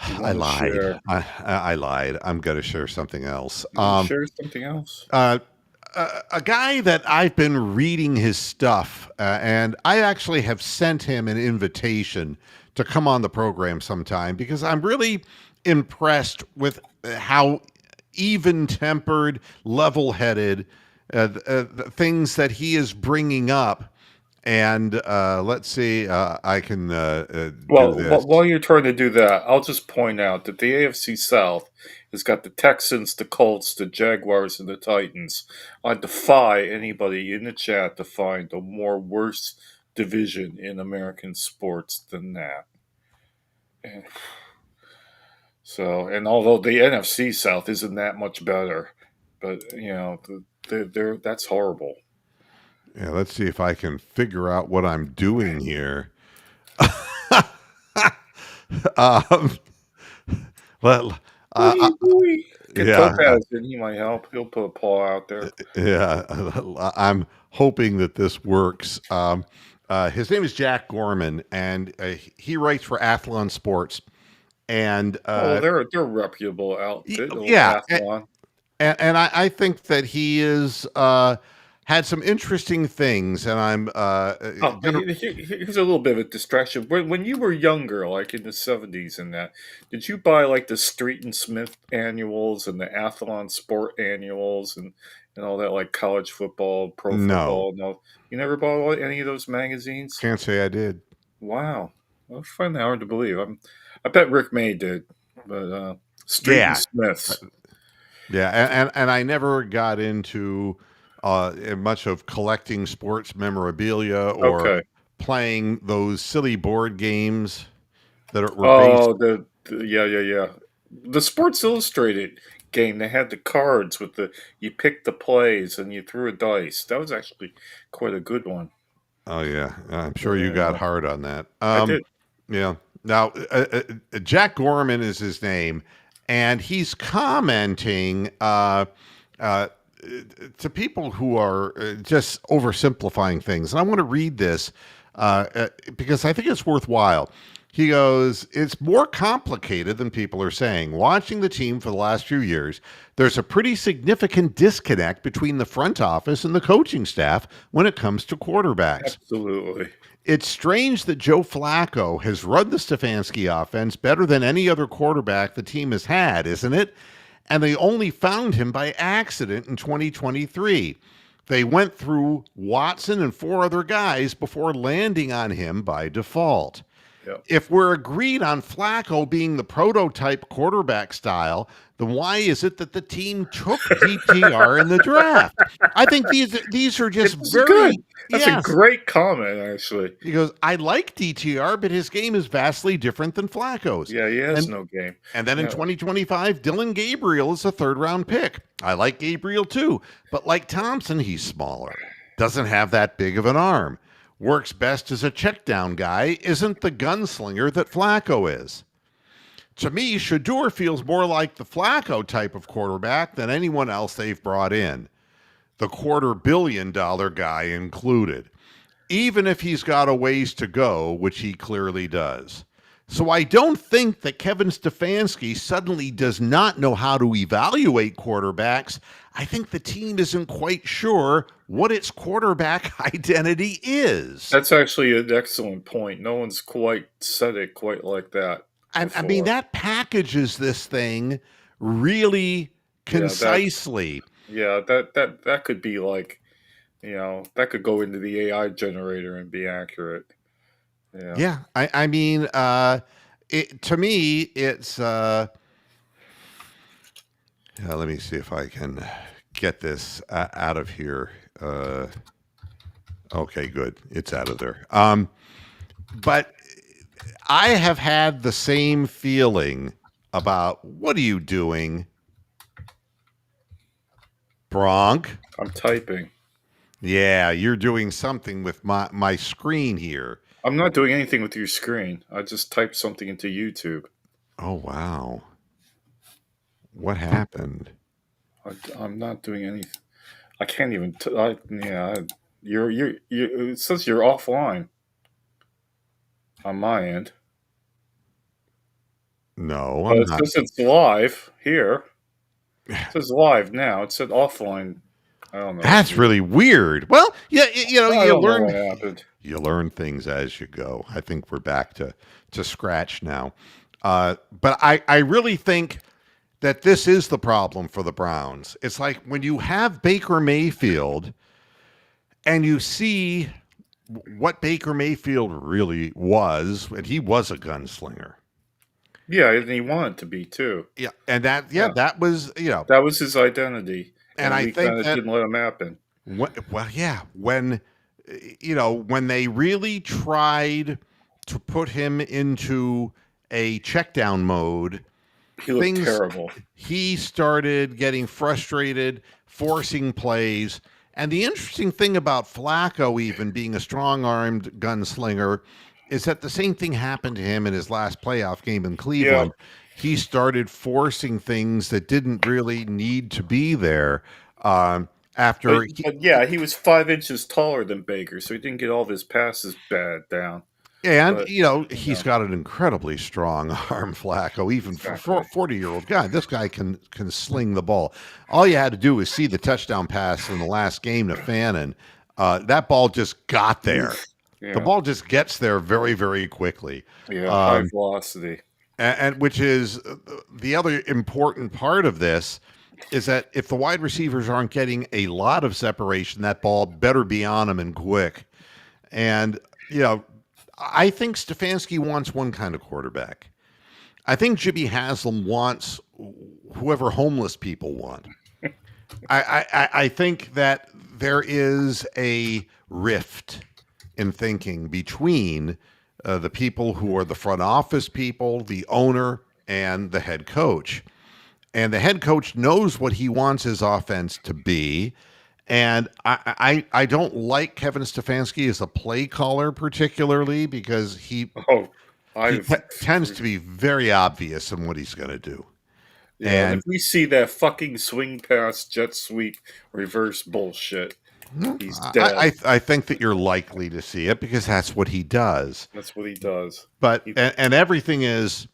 you I wanna lied. share- I lied. I'm going to share something else. you wanna share something else? A guy that I've been reading his stuff, and I actually have sent him an invitation to come on the program sometime because I'm really impressed with how even-tempered, level-headed the things that he is bringing up. And let's see, I can Well, do this. while you're trying to do that, I'll just point out that the AFC South has got the Texans, the Colts, the Jaguars, and the Titans. I defy anybody in the chat to find a more worse division in American sports than that. So, and although the NFC South isn't that much better, but that's horrible. Yeah, let's see if I can figure out what I'm doing here. Well, Get yeah, Topaz in, he might help. He'll put a paw out there. yeah, I'm hoping that this works. His name is Jack Gorman, and he writes for Athlon Sports. And They're a reputable outfit. yeah, Athlon. and I think that he is had some interesting things, and I'm Here's a little bit of a distraction. When you were younger, like in the 70s and that, did you buy like the Street and Smith annuals and the Athlon Sport annuals and all that, like college football, pro football? No. You never bought any of those magazines? Can't say I did. Wow. I find that hard to believe. I bet Rick May did, but Street and Smith. Yeah, and I never got into much of collecting sports memorabilia or playing those silly board games that were based. Yeah. The Sports Illustrated game, they had the cards with you picked the plays and you threw a dice. That was actually quite a good one. Oh yeah, I'm sure you got hard on that. I did. Yeah. Now, Jack Gorman is his name, and he's commenting to people who are just oversimplifying things. And I want to read this because I think it's worthwhile. He goes, it's more complicated than people are saying. Watching the team for the last few years, there's a pretty significant disconnect between the front office and the coaching staff when it comes to quarterbacks. Absolutely. It's strange that Joe Flacco has run the Stefanski offense better than any other quarterback the team has had, isn't it? And they only found him by accident in 2023. They went through Watson and 4 other guys before landing on him by default. Yep. If we're agreed on Flacco being the prototype quarterback style, then why is it that the team took DTR in the draft? I think these are just It's good. very That's a yes. great comment, actually. He goes, I like DTR, but his game is vastly different than Flacco's. Yeah, he has And no game. and then in Yeah. 2025, Dylan Gabriel is a third-round pick. I like Gabriel too, but like Thompson, he's smaller, doesn't have that big of an arm, works best as a check-down guy, isn't the gunslinger that Flacco is. To me, Shador feels more like the Flacco type of quarterback than anyone else they've brought in, the $250 million guy included, even if he's got a ways to go, which he clearly does. So I don't think that Kevin Stefanski suddenly does not know how to evaluate quarterbacks. I think the team isn't quite sure what its quarterback identity is. That's actually an excellent point. No one's quite said it quite like that. I mean, that packages this thing really concisely. Yeah, that could be like, that could go into the AI generator and be accurate. Yeah, I mean, to me, it's. Let me see if I can get this out of here. Okay, good. It's out of there. But I have had the same feeling about what are you doing, Bronk? I'm typing. Yeah, you're doing something with my screen here. I'm not doing anything with your screen. I just typed something into YouTube. Oh wow. What happened? I'm not doing anything. I can't even. You're. It says you're offline. On my end. No, But it says it's live here. It says live now. It said offline. I don't know. That's really weird. Well, yeah, you learn. What happened. You learn things as you go. I think we're back to scratch now. But I really think that this is the problem for the Browns. It's like when you have Baker Mayfield and you see what Baker Mayfield really was, and he was a gunslinger. Yeah, and he wanted to be too. Yeah, and that was that was his identity, and I think that didn't let him happen. When they really tried to put him into a check down mode, he looked terrible. He started getting frustrated, forcing plays. And the interesting thing about Flacco, even being a strong-armed gunslinger, is that the same thing happened to him in his last playoff game in Cleveland. Yeah. He started forcing things that didn't really need to be there. He was 5 inches taller than Baker, so he didn't get all of his passes bad down. And, he's got an incredibly strong arm, Flacco, even for a 40-year-old guy. This guy can sling the ball. All you had to do was see the touchdown pass in the last game to Fannin. That ball just got there. Yeah. The ball just gets there very, very quickly. Yeah, high velocity. And which is the other important part of this is that if the wide receivers aren't getting a lot of separation, that ball better be on them and quick. And, I think Stefanski wants one kind of quarterback. I think Jimmy Haslam wants whoever homeless people want. I think that there is a rift in thinking between the people who are the front office people, the owner, and the head coach. And the head coach knows what he wants his offense to be. And I don't like Kevin Stefanski as a play caller particularly because he tends to be very obvious in what he's going to do. Yeah, and if we see that fucking swing pass, jet sweep, reverse bullshit, he's dead. I think that you're likely to see it because that's what he does. That's what he does. But and everything is.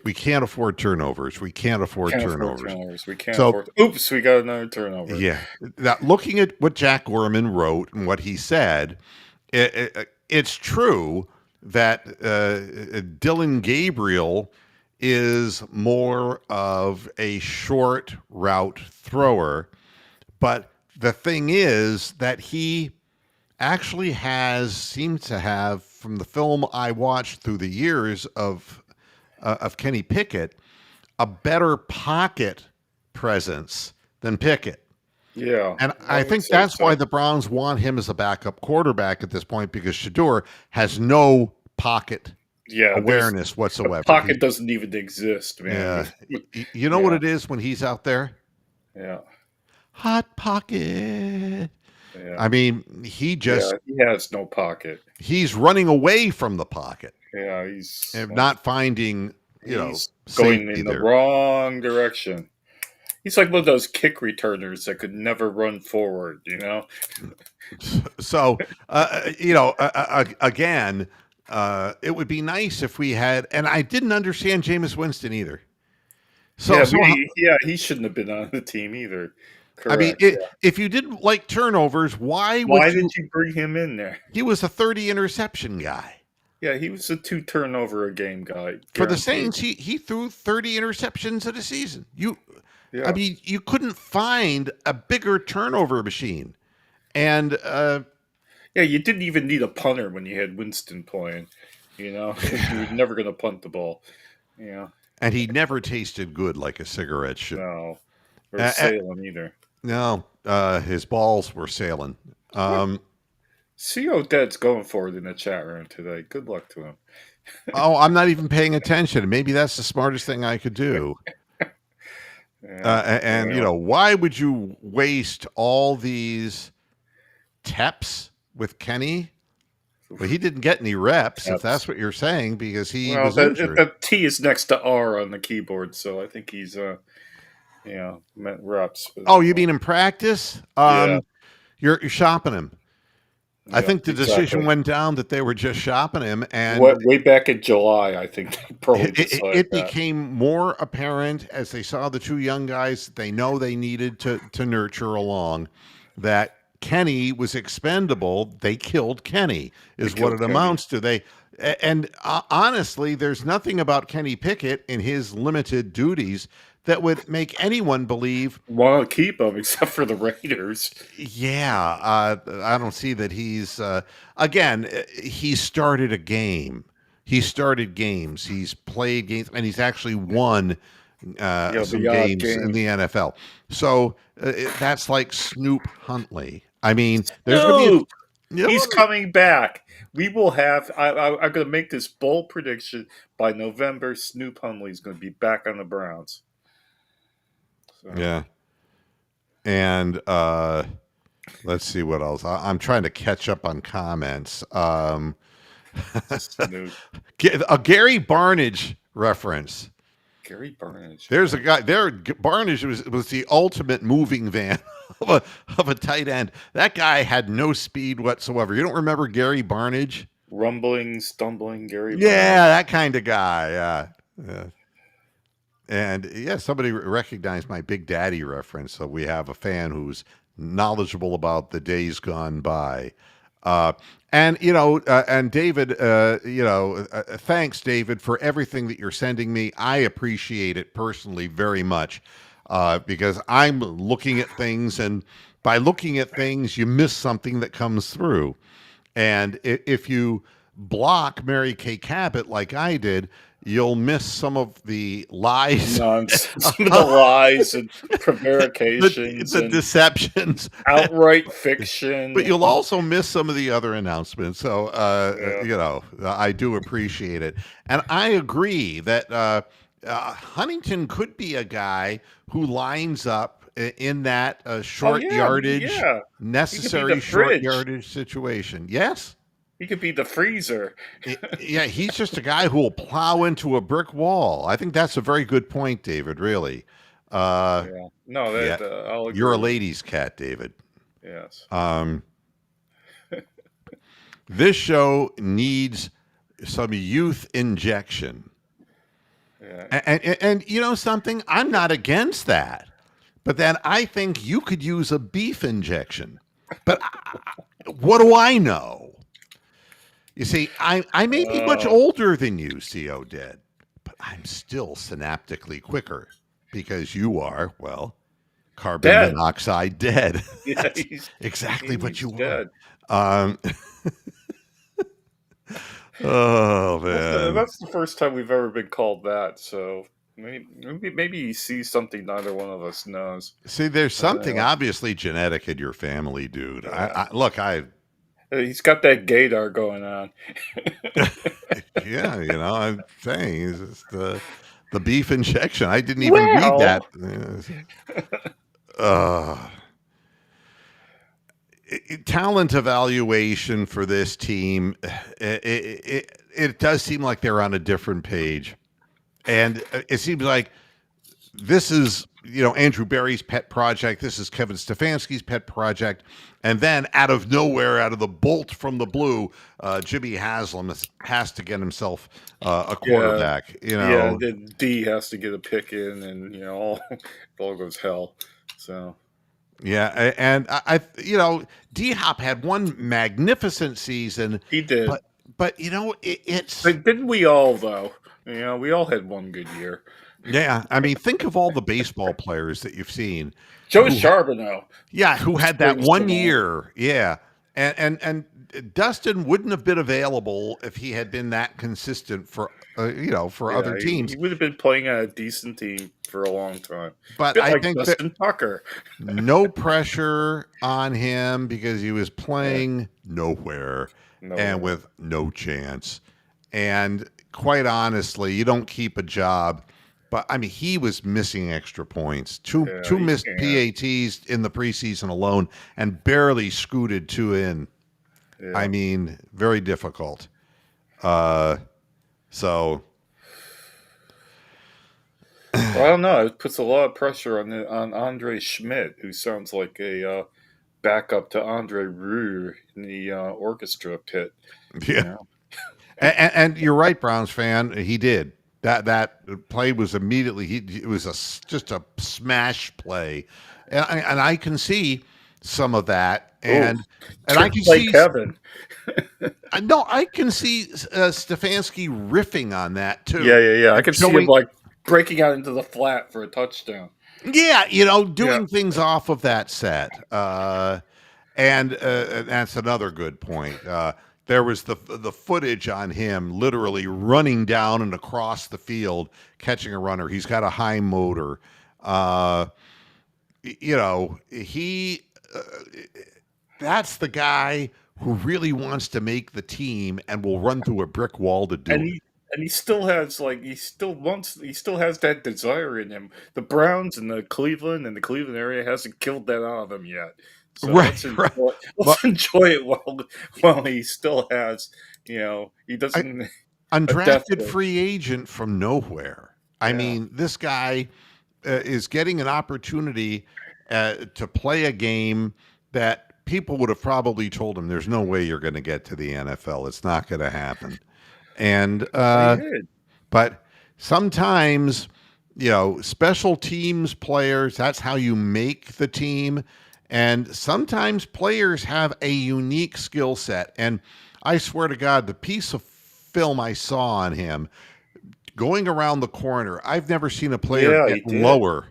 We can't afford turnovers. We can't afford turnovers. We can't afford. Oops, we got another turnover. Yeah. Now, looking at what Jack Gorman wrote and what he said, it's true that Dylan Gabriel is more of a short route thrower, but the thing is that he actually seems to have from the film I watched through the years of Kenny Pickett, a better pocket presence than Pickett. Yeah, And I I would think say that's why so. the Browns want him as a backup quarterback at this point, because Shador has no pocket Yeah, awareness the whatsoever. pocket doesn't even exist, man. Yeah, you know what Yeah, it is when he's out there? yeah, Hot pocket. yeah, I mean, yeah. He has no pocket. he's running away from the pocket Yeah, and not finding, he's going safety in the there. wrong direction. He's like one of those kick returners that could never run forward. So, again, it would be nice if we had, and I didn't understand Jameis Winston either. So, Yeah, so he shouldn't have been on the team either. I mean, Correct. Yeah. if you didn't like turnovers, why Why would did you? you bring him in there? He was a 30 interception guy. Yeah, he was a 2 turnover a game guy, For the guaranteed. Saints, he threw 30 interceptions in a season. I Yeah, mean, you couldn't find a bigger turnover machine. And yeah. You didn't even need a punter when you had Winston playing. You were never going to punt the ball. Yeah, and he never tasted good like a cigarette should. no, or Uh, uh, Salem either. no, his balls were sailing. What? CO Dead's going forward in the chat room today. Good luck to him. Oh, I'm not even paying attention. Maybe that's the smartest thing I could do. Yeah, And well, why would you waste all these teps with Kenny? Well, he didn't get any reps, if that's what you're saying, because he well, was injured. the T is next to R on the keyboard, so I think he's meant reps. But, Oh, you mean in practice? yeah, You're shopping him. I yeah, think the exactly. decision went down that they were just shopping him, and Way back in July, I think they probably decided it that. became more apparent as they saw the two young guys that they know they needed to nurture along, that Kenny was expendable. They killed Kenny, is They what killed it Kenny. amounts to. Honestly, there's nothing about Kenny Pickett and his limited duties that would make anyone believe, Want to keep him, except for the Raiders. yeah, I don't see that he's, again, he started a game. He started games. He's played games, and he's actually won some the odd games game. in the NFL. So that's like Snoop Huntley. I mean, there's going to Snoop! be He's coming back. We will have. I'm going to make this bold prediction. By November, Snoop Huntley's going to be back on the Browns. So. Yeah. And let's see what else. I'm trying to catch up on comments. Snoop. A Gary Barnage reference. Gary Barnage. There's a guy there. Barnage was the ultimate moving van of a tight end. That guy had no speed whatsoever. You don't remember Gary Barnage? Rumbling, stumbling, Gary Barnage. Yeah, that kind of guy. Yeah. And yeah, somebody recognized my Big Daddy reference. So we have a fan who's knowledgeable about the days gone by. And David, thanks, David, for everything that you're sending me. I appreciate it personally very much, because I'm looking at things, and by looking at things, you miss something that comes through. And if you block Mary Kay Cabot like I did, you'll miss some of the lies, Nonsense. Some of the lies and prevarications, the and deceptions, outright fiction. but you'll also miss some of the other announcements. So, Yeah. I do appreciate it. And I agree that Huntington could be a guy who lines up in that short yardage, Yeah. necessary short fridge. yardage situation. Yes. He could be the freezer. Yeah, he's just a guy who will plow into a brick wall. I think that's a very good point, David, really. Yeah. No, that I'll agree. You're a ladies' cat, David. Yes. This show needs some youth injection. Yeah. And you know something? I'm not against that. But then I think you could use a beef injection. But what do I know? You see, I may be much older than you, CO Dead, but I'm still synaptically quicker because you are, well, carbon Dead. monoxide dead. Yeah, That's exactly what you dead. are. Oh man. That's the first time we've ever been called that. So maybe he sees something neither one of us knows. See, there's something Uh, obviously genetic in your family, dude. yeah, Look, I he's got that gaydar going on. yeah, I'm saying it's the beef injection. I didn't even read that. Well, Uh, talent evaluation for this team, it does seem like they're on a different page, and it seems like this is Andrew Barry's pet project. This is Kevin Stefanski's pet project, and then out of nowhere, out of the bolt from the blue, Jimmy Haslam has to get himself a yeah, quarterback. yeah. Then D has to get a pick in, and it all goes hell. So Yeah, and D Hop had one magnificent season, he did. but it's But didn't we all though? We all had one good year. yeah. I mean, think of all the baseball players that you've seen. Joe Who, Charbonneau. who had that Springs one to mind. year. Yeah, and Dustin wouldn't have been available if he had been that consistent for for other Yeah, teams. he would have been playing on a decent team for a long time. But Bit I like think that Dustin Tucker. no pressure on him because he was Yeah, playing nowhere and nowhere. with no chance. And quite honestly, you don't keep a job. But I mean, he was missing extra points. Yeah, Two you missed can't. PATs in the preseason alone, and barely scooted two in. I Yeah. mean, very difficult. Uh, so Well, I don't know. It puts a lot of pressure on Andre Schmidt, who sounds like a backup to Andre Rieu in the orchestra pit. You yeah, know. and you're right, Browns fan. He did that play was immediately. It was just a smash play, and I can see some of that, Oh, and I just can like see. Kevin. No, I can see Stefanski riffing on that Yeah, too, yeah, yeah. I could see him showing. like breaking out into the flat for a touchdown. Yeah, Yeah. doing things off of that set. And that's another good point. There was the footage on him literally running down and across the field, catching a runner. He's got a high motor. Uh, he that's the guy who really wants to make the team and will run through a brick wall to do and it. he still has he still has that desire in him. The Browns and the Cleveland area hasn't killed that out of him yet. So Right, right. Well, let's enjoy it while he still has he I, doesn't a death undrafted wish. free agent from nowhere. I Yeah. mean, this guy is getting an opportunity to play a game that people would have probably told him there's no way you're going to get to the NFL. It's not going to happen. And But he did. but sometimes, special teams players, that's how you make the team. And sometimes players have a unique skill set. And I swear to God, the piece of film I saw on him going around the corner, I've never seen a player Yeah, get he did. lower.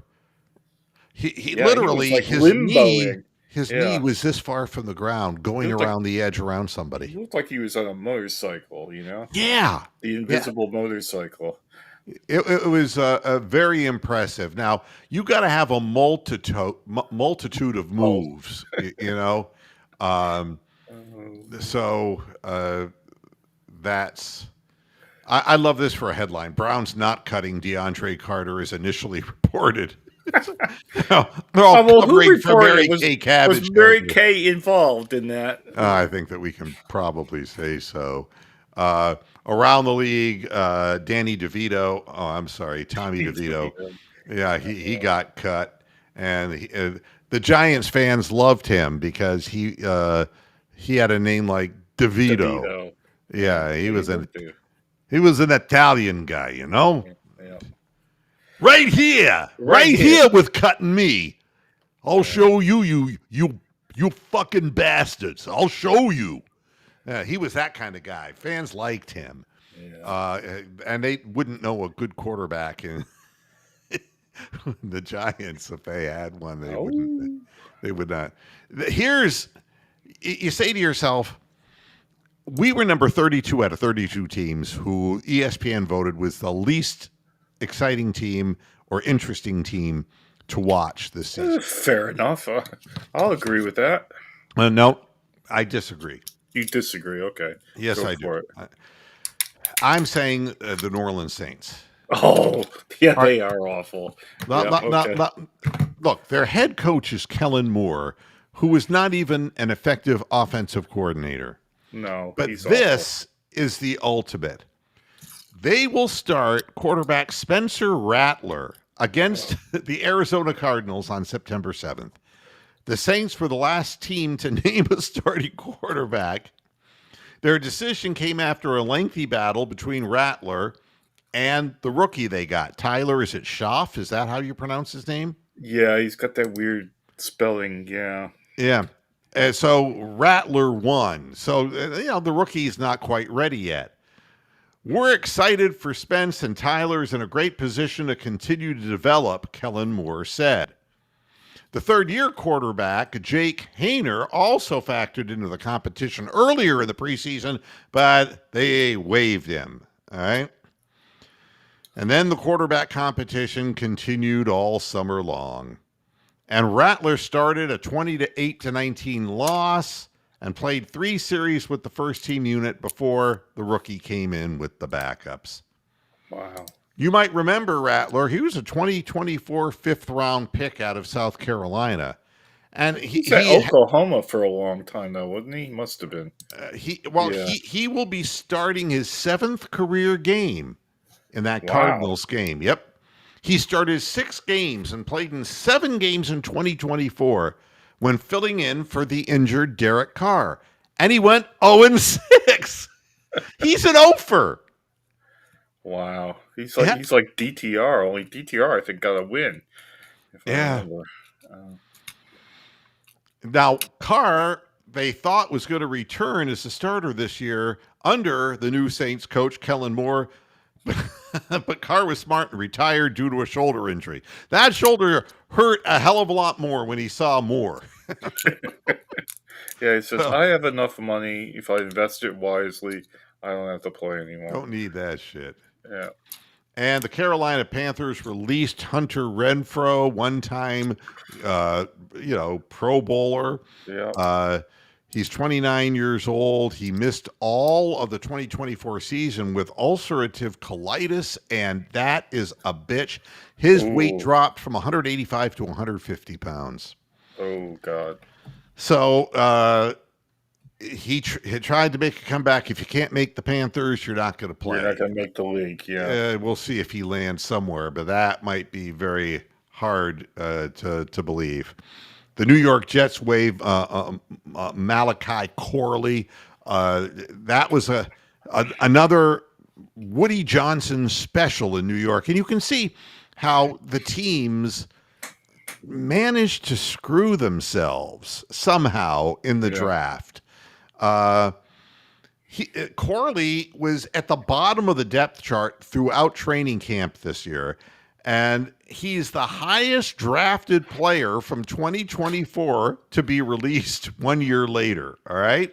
He Yeah, he was literally like limboing. his knee Yeah. was this far from the ground, It going looked like around the edge around he somebody. looked like he was on a motorcycle, Yeah, the yeah. invisible motorcycle. It was very impressive. Now you got to have a multitude of Oh, moves, Um, um, so that's I love this for a headline. Browns not cutting DeAndre Carter as initially reported. They're all well, who covering for reported Mary it? Kay Was Cabbage Mary here. Kay involved in that? I think that we can probably say so. Around the league, Danny DeVito. Oh, I'm sorry, Tommy DeVito. Yeah, he got cut, and the Giants fans loved him because he had a name like DeVito. DeVito. Yeah, Yeah, he would do. he was an Italian guy, Yeah, yeah. Right right here. here with cutting me. I'll show you, you fucking bastards. I'll show you. Yeah, he was that kind of guy. Fans liked him, Yeah. and they wouldn't know a good quarterback in the Giants if they had one. They wouldn't. Oh. They would not. Here's you say to yourself, we were number 32 out of 32 teams who ESPN voted was the least exciting team or interesting team to watch this season. Fair enough. I'll agree with that. No, I disagree. You disagree? Okay. Yes, Go I for do. it. I'm saying the New Orleans Saints. Oh, yeah, they are awful. Look, their head coach is Kellen Moore, who is not even an effective offensive coordinator. No, But he's this is the ultimate. They will start quarterback Spencer Rattler against the Arizona Cardinals on September 7th. The Saints were the last team to name a starting quarterback. Their decision came after a lengthy battle between Rattler and the rookie they got. Tyler, is it Schaff? Is that how you pronounce his name? Yeah, he's got that weird spelling. Yeah. Yeah. So Rattler won. So, the rookie's not quite ready yet. We're excited for Spence, and Tyler's in a great position to continue to develop, Kellen Moore said. The third-year quarterback, Jake Haener, also factored into the competition earlier in the preseason, but they waived him. All right. And then the quarterback competition continued all summer long. And Rattler started a 20-8-19 loss and played 3 series with the first team unit before the rookie came in with the backups. Wow. You might remember Rattler. He was a 2024 fifth-round pick out of South Carolina. And He's at Oklahoma for a long time, though, wasn't he? He must have been. He will be starting his 7th career game in that Cardinals game. Yep. He started 6 games and played in 7 games in 2024 when filling in for the injured Derek Carr. And he went 0-6. He's an ofer. Wow. He's like DTR. Only DTR, I think, got a win. Yeah. Now, Carr, they thought was going to return as a starter this year under the new Saints coach, Kellen Moore. But Carr was smart and retired due to a shoulder injury. That shoulder hurt a hell of a lot more when he saw Moore. Yeah, he says, I have enough money. If I invest it wisely, I don't have to play anymore. Don't need that shit. Yeah. And the Carolina Panthers released Hunter Renfrow, one-time, Pro Bowler. Yeah. He's 29 years old. He missed all of the 2024 season with ulcerative colitis, and that is a bitch. His weight dropped from 185 to 150 pounds. Oh, God. So he tried to make a comeback. If you can't make the Panthers, you're not going to play. You're not going to make the league, yeah. We'll see if he lands somewhere, but that might be very hard to believe. The New York Jets waived Malachi Corley. That was another Woody Johnson special in New York. And you can see how the teams managed to screw themselves somehow in the draft. Corley was at the bottom of the depth chart throughout training camp this year. And he's the highest drafted player from 2024 to be released 1 year later. All right.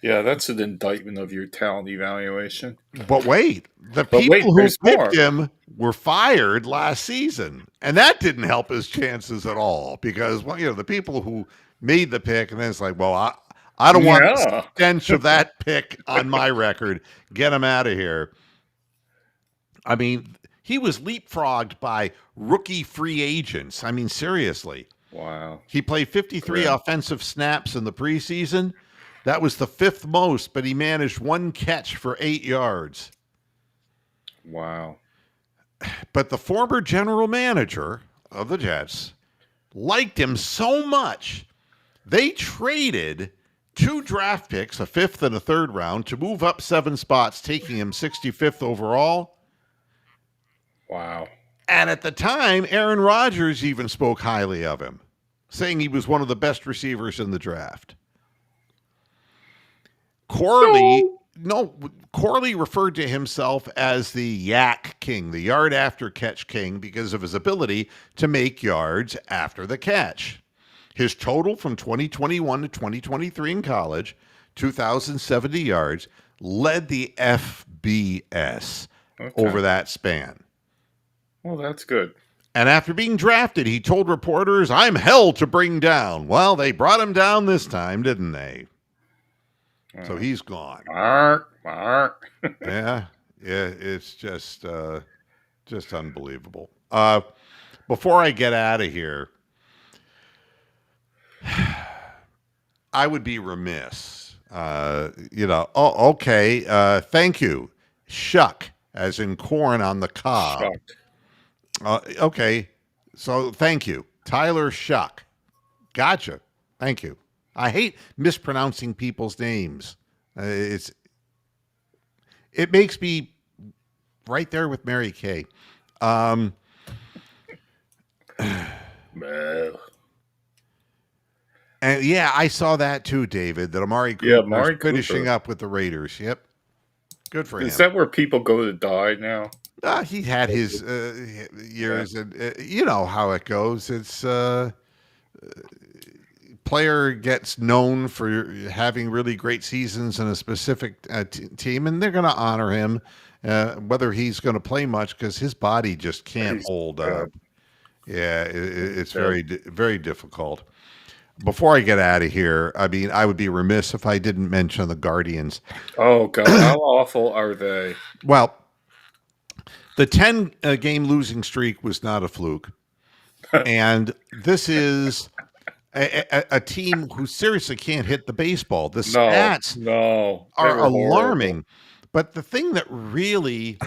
Yeah, that's an indictment of your talent evaluation. But wait, the people who picked him were fired last season. And that didn't help his chances at all because, the people who made the pick, and then it's like, well, I don't want the stench of that pick on my record. Get him out of here. I mean, he was leapfrogged by rookie free agents. I mean, seriously. Wow. He played 53 offensive snaps in the preseason. That was the 5th most, but he managed 1 catch for 8 yards. Wow. But the former general manager of the Jets liked him so much, they traded 2 draft picks, a 5th and a 3rd round, to move up 7 spots, taking him 65th overall. Wow. And at the time, Aaron Rodgers even spoke highly of him, saying he was one of the best receivers in the draft. Corley referred to himself as the Yak King, the yard after catch king, because of his ability to make yards after the catch. His total from 2021 to 2023 in college, 2,070 yards, led the FBS over Okay. that span. Well, that's good. And after being drafted, he told reporters, "I'm hell to bring down." Well, they brought him down this time, didn't they? So he's gone. Mark, Mark. Yeah, it's just unbelievable. Before I get out of here, I would be remiss. Okay. Thank you. Shuck, as in corn on the cob. Shocked. Okay. So thank you. Tyler Shuck. Gotcha. Thank you. I hate mispronouncing people's names. It makes me right there with Mary Kay. Well, And yeah, I saw that too, David. That Amari yeah, Cooper Amari is finishing Cooper. up with the Raiders. Yep, good for Is him. that where people go to die now? He had his years, and you know how it goes. It's player gets known for having really great seasons in a specific team, and they're going to honor him, whether he's going to play much because his body just can't He's hold bad. up. Yeah, it's bad. very difficult. Before I get out of here, I mean, I would be remiss if I didn't mention the Guardians. Oh God, how awful are they? Well, the 10 game losing streak was not a fluke. And this is a team who seriously can't hit the baseball. The stats No, they are were horrible. alarming. But the thing that really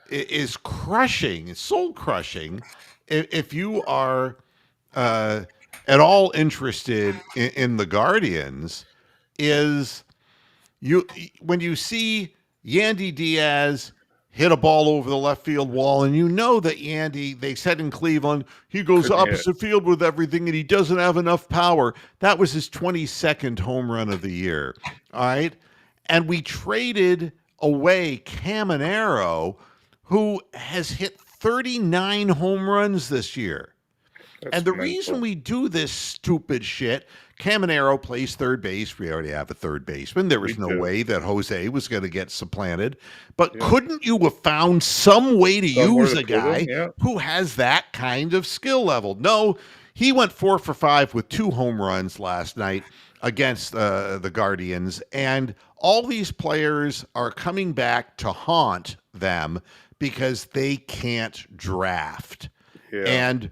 is crushing, soul crushing, if you are at all interested in the Guardians, is when you see Yandy Diaz hit a ball over the left field wall, and you know that Yandy, they said in Cleveland, he goes Couldn't hit. opposite field with everything, and he doesn't have enough power. That was his 22nd home run of the year. All right. And we traded away Caminero, who has hit 39 home runs this year. That's And the mental. reason we do this stupid shit, Caminero plays third base. We already have a third baseman. There was We no do. way that Jose was going to get supplanted. But Yeah. couldn't you have found some way to Somewhere use to a put him, guy yeah. who has that kind of skill level? No, he went 4 for 5 with 2 home runs last night against the Guardians. And all these players are coming back to haunt them because they can't draft. Yeah. And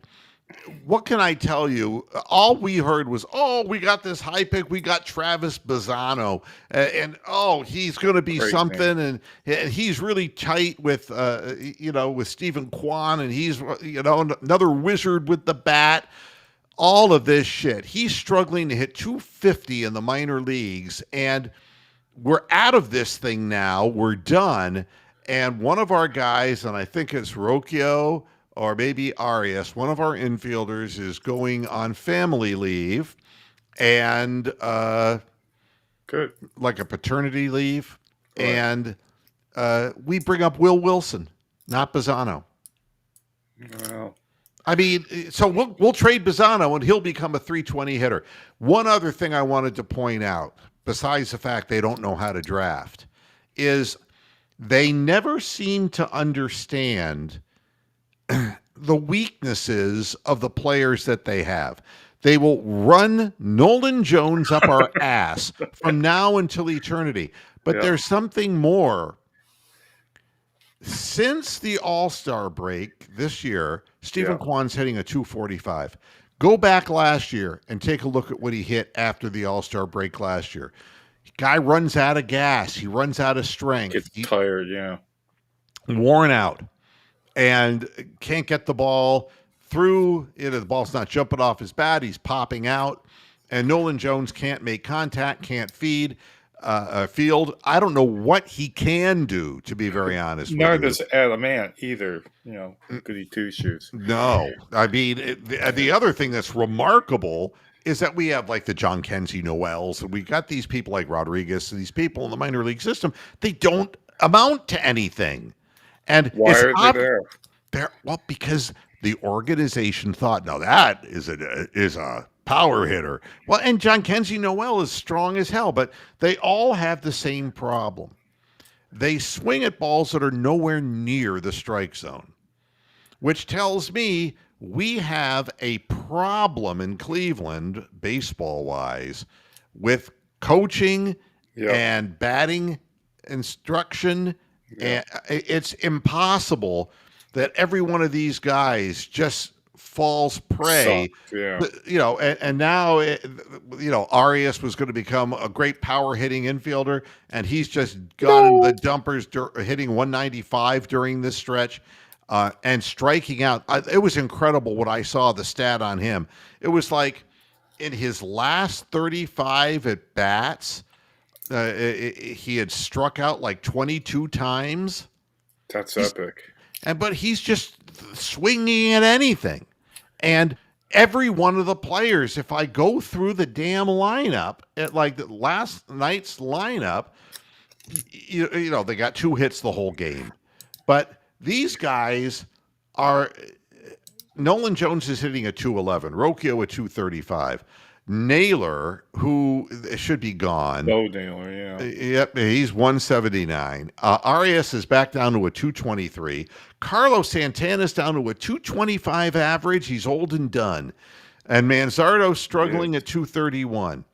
what can I tell you? All we heard was, "Oh, we got this high pick. We got Travis Bazzano, and oh, he's going to be Great something." And he's really tight with, with Stephen Kwan, and he's, another wizard with the bat. All of this shit. He's struggling to hit 250 in the minor leagues, and we're out of this thing now. We're done. And one of our guys, and I think it's Rocchio or maybe Arias, one of our infielders is going on family leave and Good. like a paternity leave. Right. And we bring up Will Wilson, not Bazzano. Well, I mean, so we'll trade Bazzano and he'll become a 320 hitter. One other thing I wanted to point out, besides the fact they don't know how to draft, is they never seem to understand the weaknesses of the players that they have. They will run Nolan Jones up our ass from now until eternity. But Yeah. there's something more. Since the All-Star break this year, Stephen Yeah. Kwan's hitting a 245. Go back last year and take a look at what he hit after the All-Star break last year. Guy runs out of gas. He runs out of strength. gets He- tired. Yeah. worn out and can't get the ball through. The ball's not jumping off his bat. He's popping out. And Nolan Jones can't make contact, can't field. I don't know what he can do, to be very honest Neither with you. does Adam Ant either. Goody two shoes. No. I mean, the other thing that's remarkable is that we have like the John Kenzie Noels, and we got these people like Rodriguez, and these people in the minor league system. They don't amount to anything. And Why it's are they there? Well, because the organization thought, now that is a power hitter. Well, and John Kenzie Noel is strong as hell, but they all have the same problem. They swing at balls that are nowhere near the strike zone, which tells me we have a problem in Cleveland, baseball wise, with coaching Yeah. and batting instruction. Yeah. And it's impossible that every one of these guys just falls prey. Sucked, yeah. You know, and now, Arias was going to become a great power hitting infielder, and he's just gone into the dumpers, hitting 195 during this stretch. And striking out. It was incredible what I saw, the stat on him. It was like in his last 35 at bats, he had struck out like 22 times. That's epic. But he's just swinging at anything. And every one of the players, if I go through the damn lineup, at like the last night's lineup, you know, they got 2 hits the whole game. But these guys are. Nolan Jones is hitting a 211, Rocchio a 235. Naylor, who should be gone. No Naylor, yeah. Yep, he's 179. Arias is back down to a 223. Carlos Santana's down to a 225 average. He's old and done. And Manzardo struggling at 231.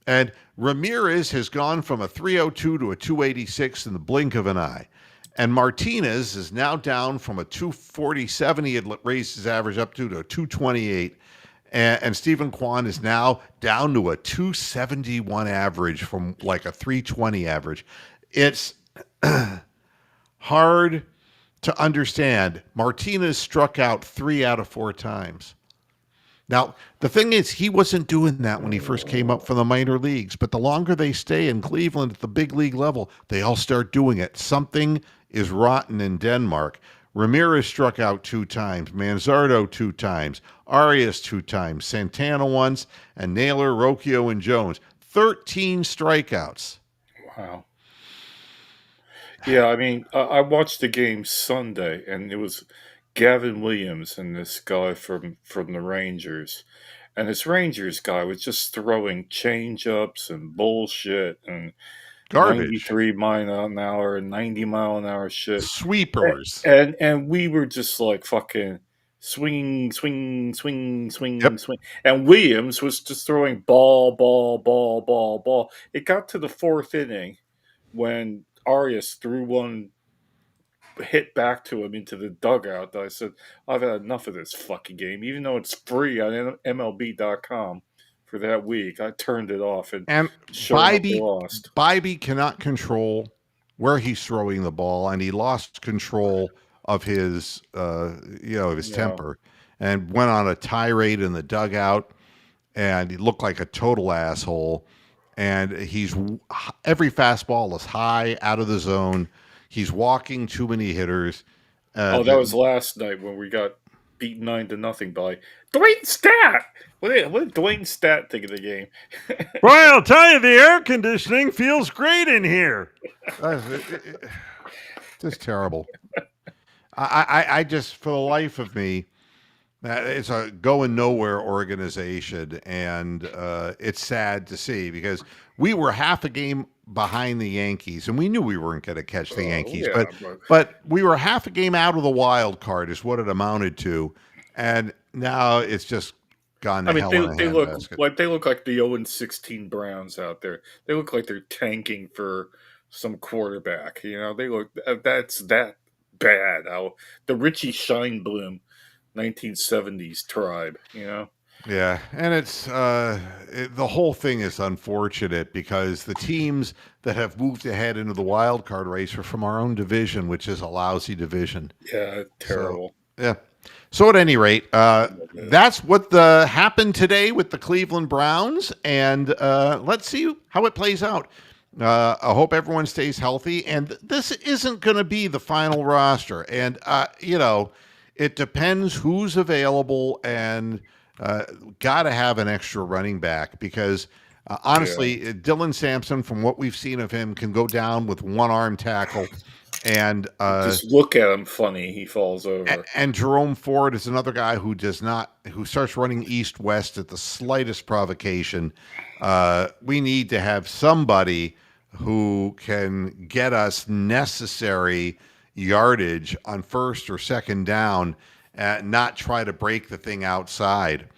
And Ramirez has gone from a 302 to a 286 in the blink of an eye. And Martinez is now down from a 247 he had raised his average up to a 228. And Stephen Kwan is now down to a 271 average from like a 320 average. It's hard to understand. Martinez struck out 3 out of 4 times. Now, the thing is, he wasn't doing that when he first came up from the minor leagues. But the longer they stay in Cleveland at the big league level, they all start doing it. Something is rotten in Denmark. Ramirez struck out 2 times, Manzardo 2 times, Arias 2 times, Santana once, and Naylor, Rocchio, and Jones. 13 strikeouts. Wow. Yeah, I mean, I watched the game Sunday, and it was Gavin Williams and this guy from the Rangers. And this Rangers guy was just throwing change-ups and bullshit and Garbage. 93 mile an hour and 90 mile an hour shit. Sweepers. And we were just like fucking swing. Yep. Swing. And Williams was just throwing ball. It got to the 4th inning when Arias threw one hit back to him into the dugout. I said, I've had enough of this fucking game. Even though it's free on MLB.com for that week, I turned it off and lost. Bybee cannot control where he's throwing the ball, and he lost control of his temper and went on a tirade in the dugout, and he looked like a total asshole. And every fastball is high, out of the zone. He's walking too many hitters. That was last night when we got beaten 9-0 by Dwayne Stat. What did Dwayne Stat think of the game? Brian, I'll tell you, the air conditioning feels great in here. Just terrible. I just, for the life of me, it's a going nowhere organization, and it's sad to see because we were half a game behind the Yankees, and we knew we weren't going to catch the Yankees, but we were half a game out of the wild card is what it amounted to, and now it's just gone to hell in a handbasket. They look like the 0-16 Browns out there. They look like they're tanking for some quarterback. You know, they look that's that bad. How the Richie Scheinblum 1970s tribe, you know. Yeah, and it's the whole thing is unfortunate because the teams that have moved ahead into the wild card race are from our own division, which is a lousy division. Yeah, terrible. So at any rate, that's what happened today with the Cleveland Browns, and let's see how it plays out. I hope everyone stays healthy, and this isn't going to be the final roster, and it depends who's available, and got to have an extra running back because honestly, Dylan Sampson, from what we've seen of him, can go down with one arm tackle And Just look at him funny. He falls over. and Jerome Ford is another guy who who starts running east west at the slightest provocation. We need to have somebody who can get us necessary yardage on first or second down, not try to break the thing outside.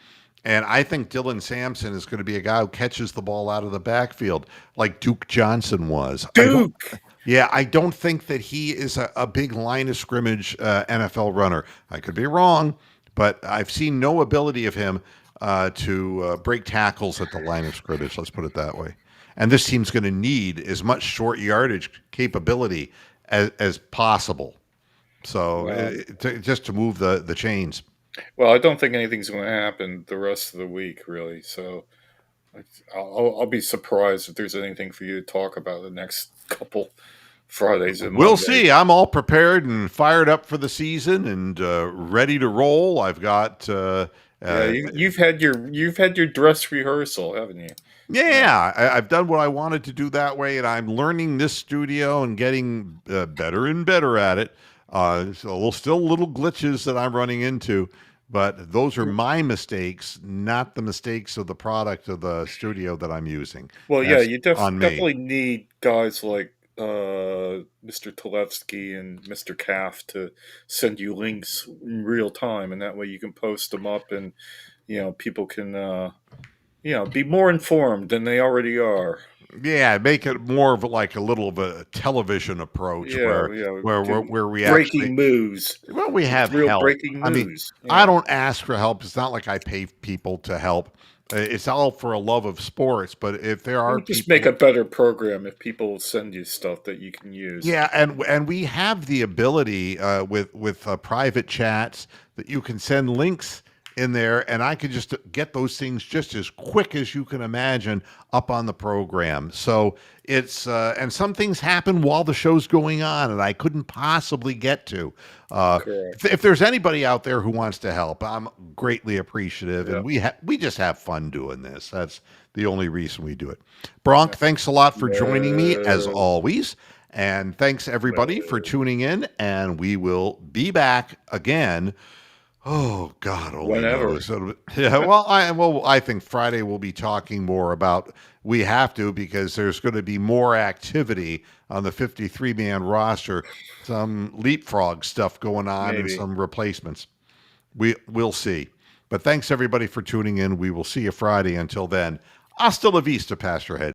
And I think Dylan Sampson is going to be a guy who catches the ball out of the backfield like Duke Johnson was. Duke! I don't think that he is a big line of scrimmage NFL runner. I could be wrong, but I've seen no ability of him to break tackles at the line of scrimmage. Let's put it that way. And this team's going to need as much short yardage capability as possible. So just to move the chains. Well, I don't think anything's going to happen the rest of the week, really. So I'll be surprised if there's anything for you to talk about the next couple Fridays and We'll Monday. see. I'm all prepared and fired up for the season and ready to roll. I've got you've had your dress rehearsal, haven't you? Yeah, I've done what I wanted to do that way, and I'm learning this studio and getting better and better at it. So still little glitches that I'm running into, but those are my mistakes, not the mistakes of the product of the studio that I'm using. Well, That's you on me. definitely need guys like Mr. Talevsky and Mr. Calf to send you links in real time, and that way you can post them up, and people can be more informed than they already are. Yeah, make it more of like a little of a television approach where we breaking actually moves. well we have Real help. breaking I mean, news. I don't ask for help. It's not like I pay people to help. It's all for a love of sports. But if there are just people, make a better program if people send you stuff that you can use. yeah, and we have the ability with private chats that you can send links in there, and I could just get those things just as quick as you can imagine up on the program. So it's and some things happen while the show's going on, and I couldn't possibly get to. If there's anybody out there who wants to help, I'm greatly appreciative, and we just have fun doing this. That's the only reason we do it. Bronk, thanks a lot for joining me as always. And thanks everybody for tuning in, and we will be back again. Oh God, only knows. Yeah, I think Friday we'll be talking more about. We have to because there's going to be more activity on the 53-man roster, some leapfrog stuff going on, and some replacements. We'll see. But thanks everybody for tuning in. We will see you Friday. Until then, hasta la vista, Pastorhead.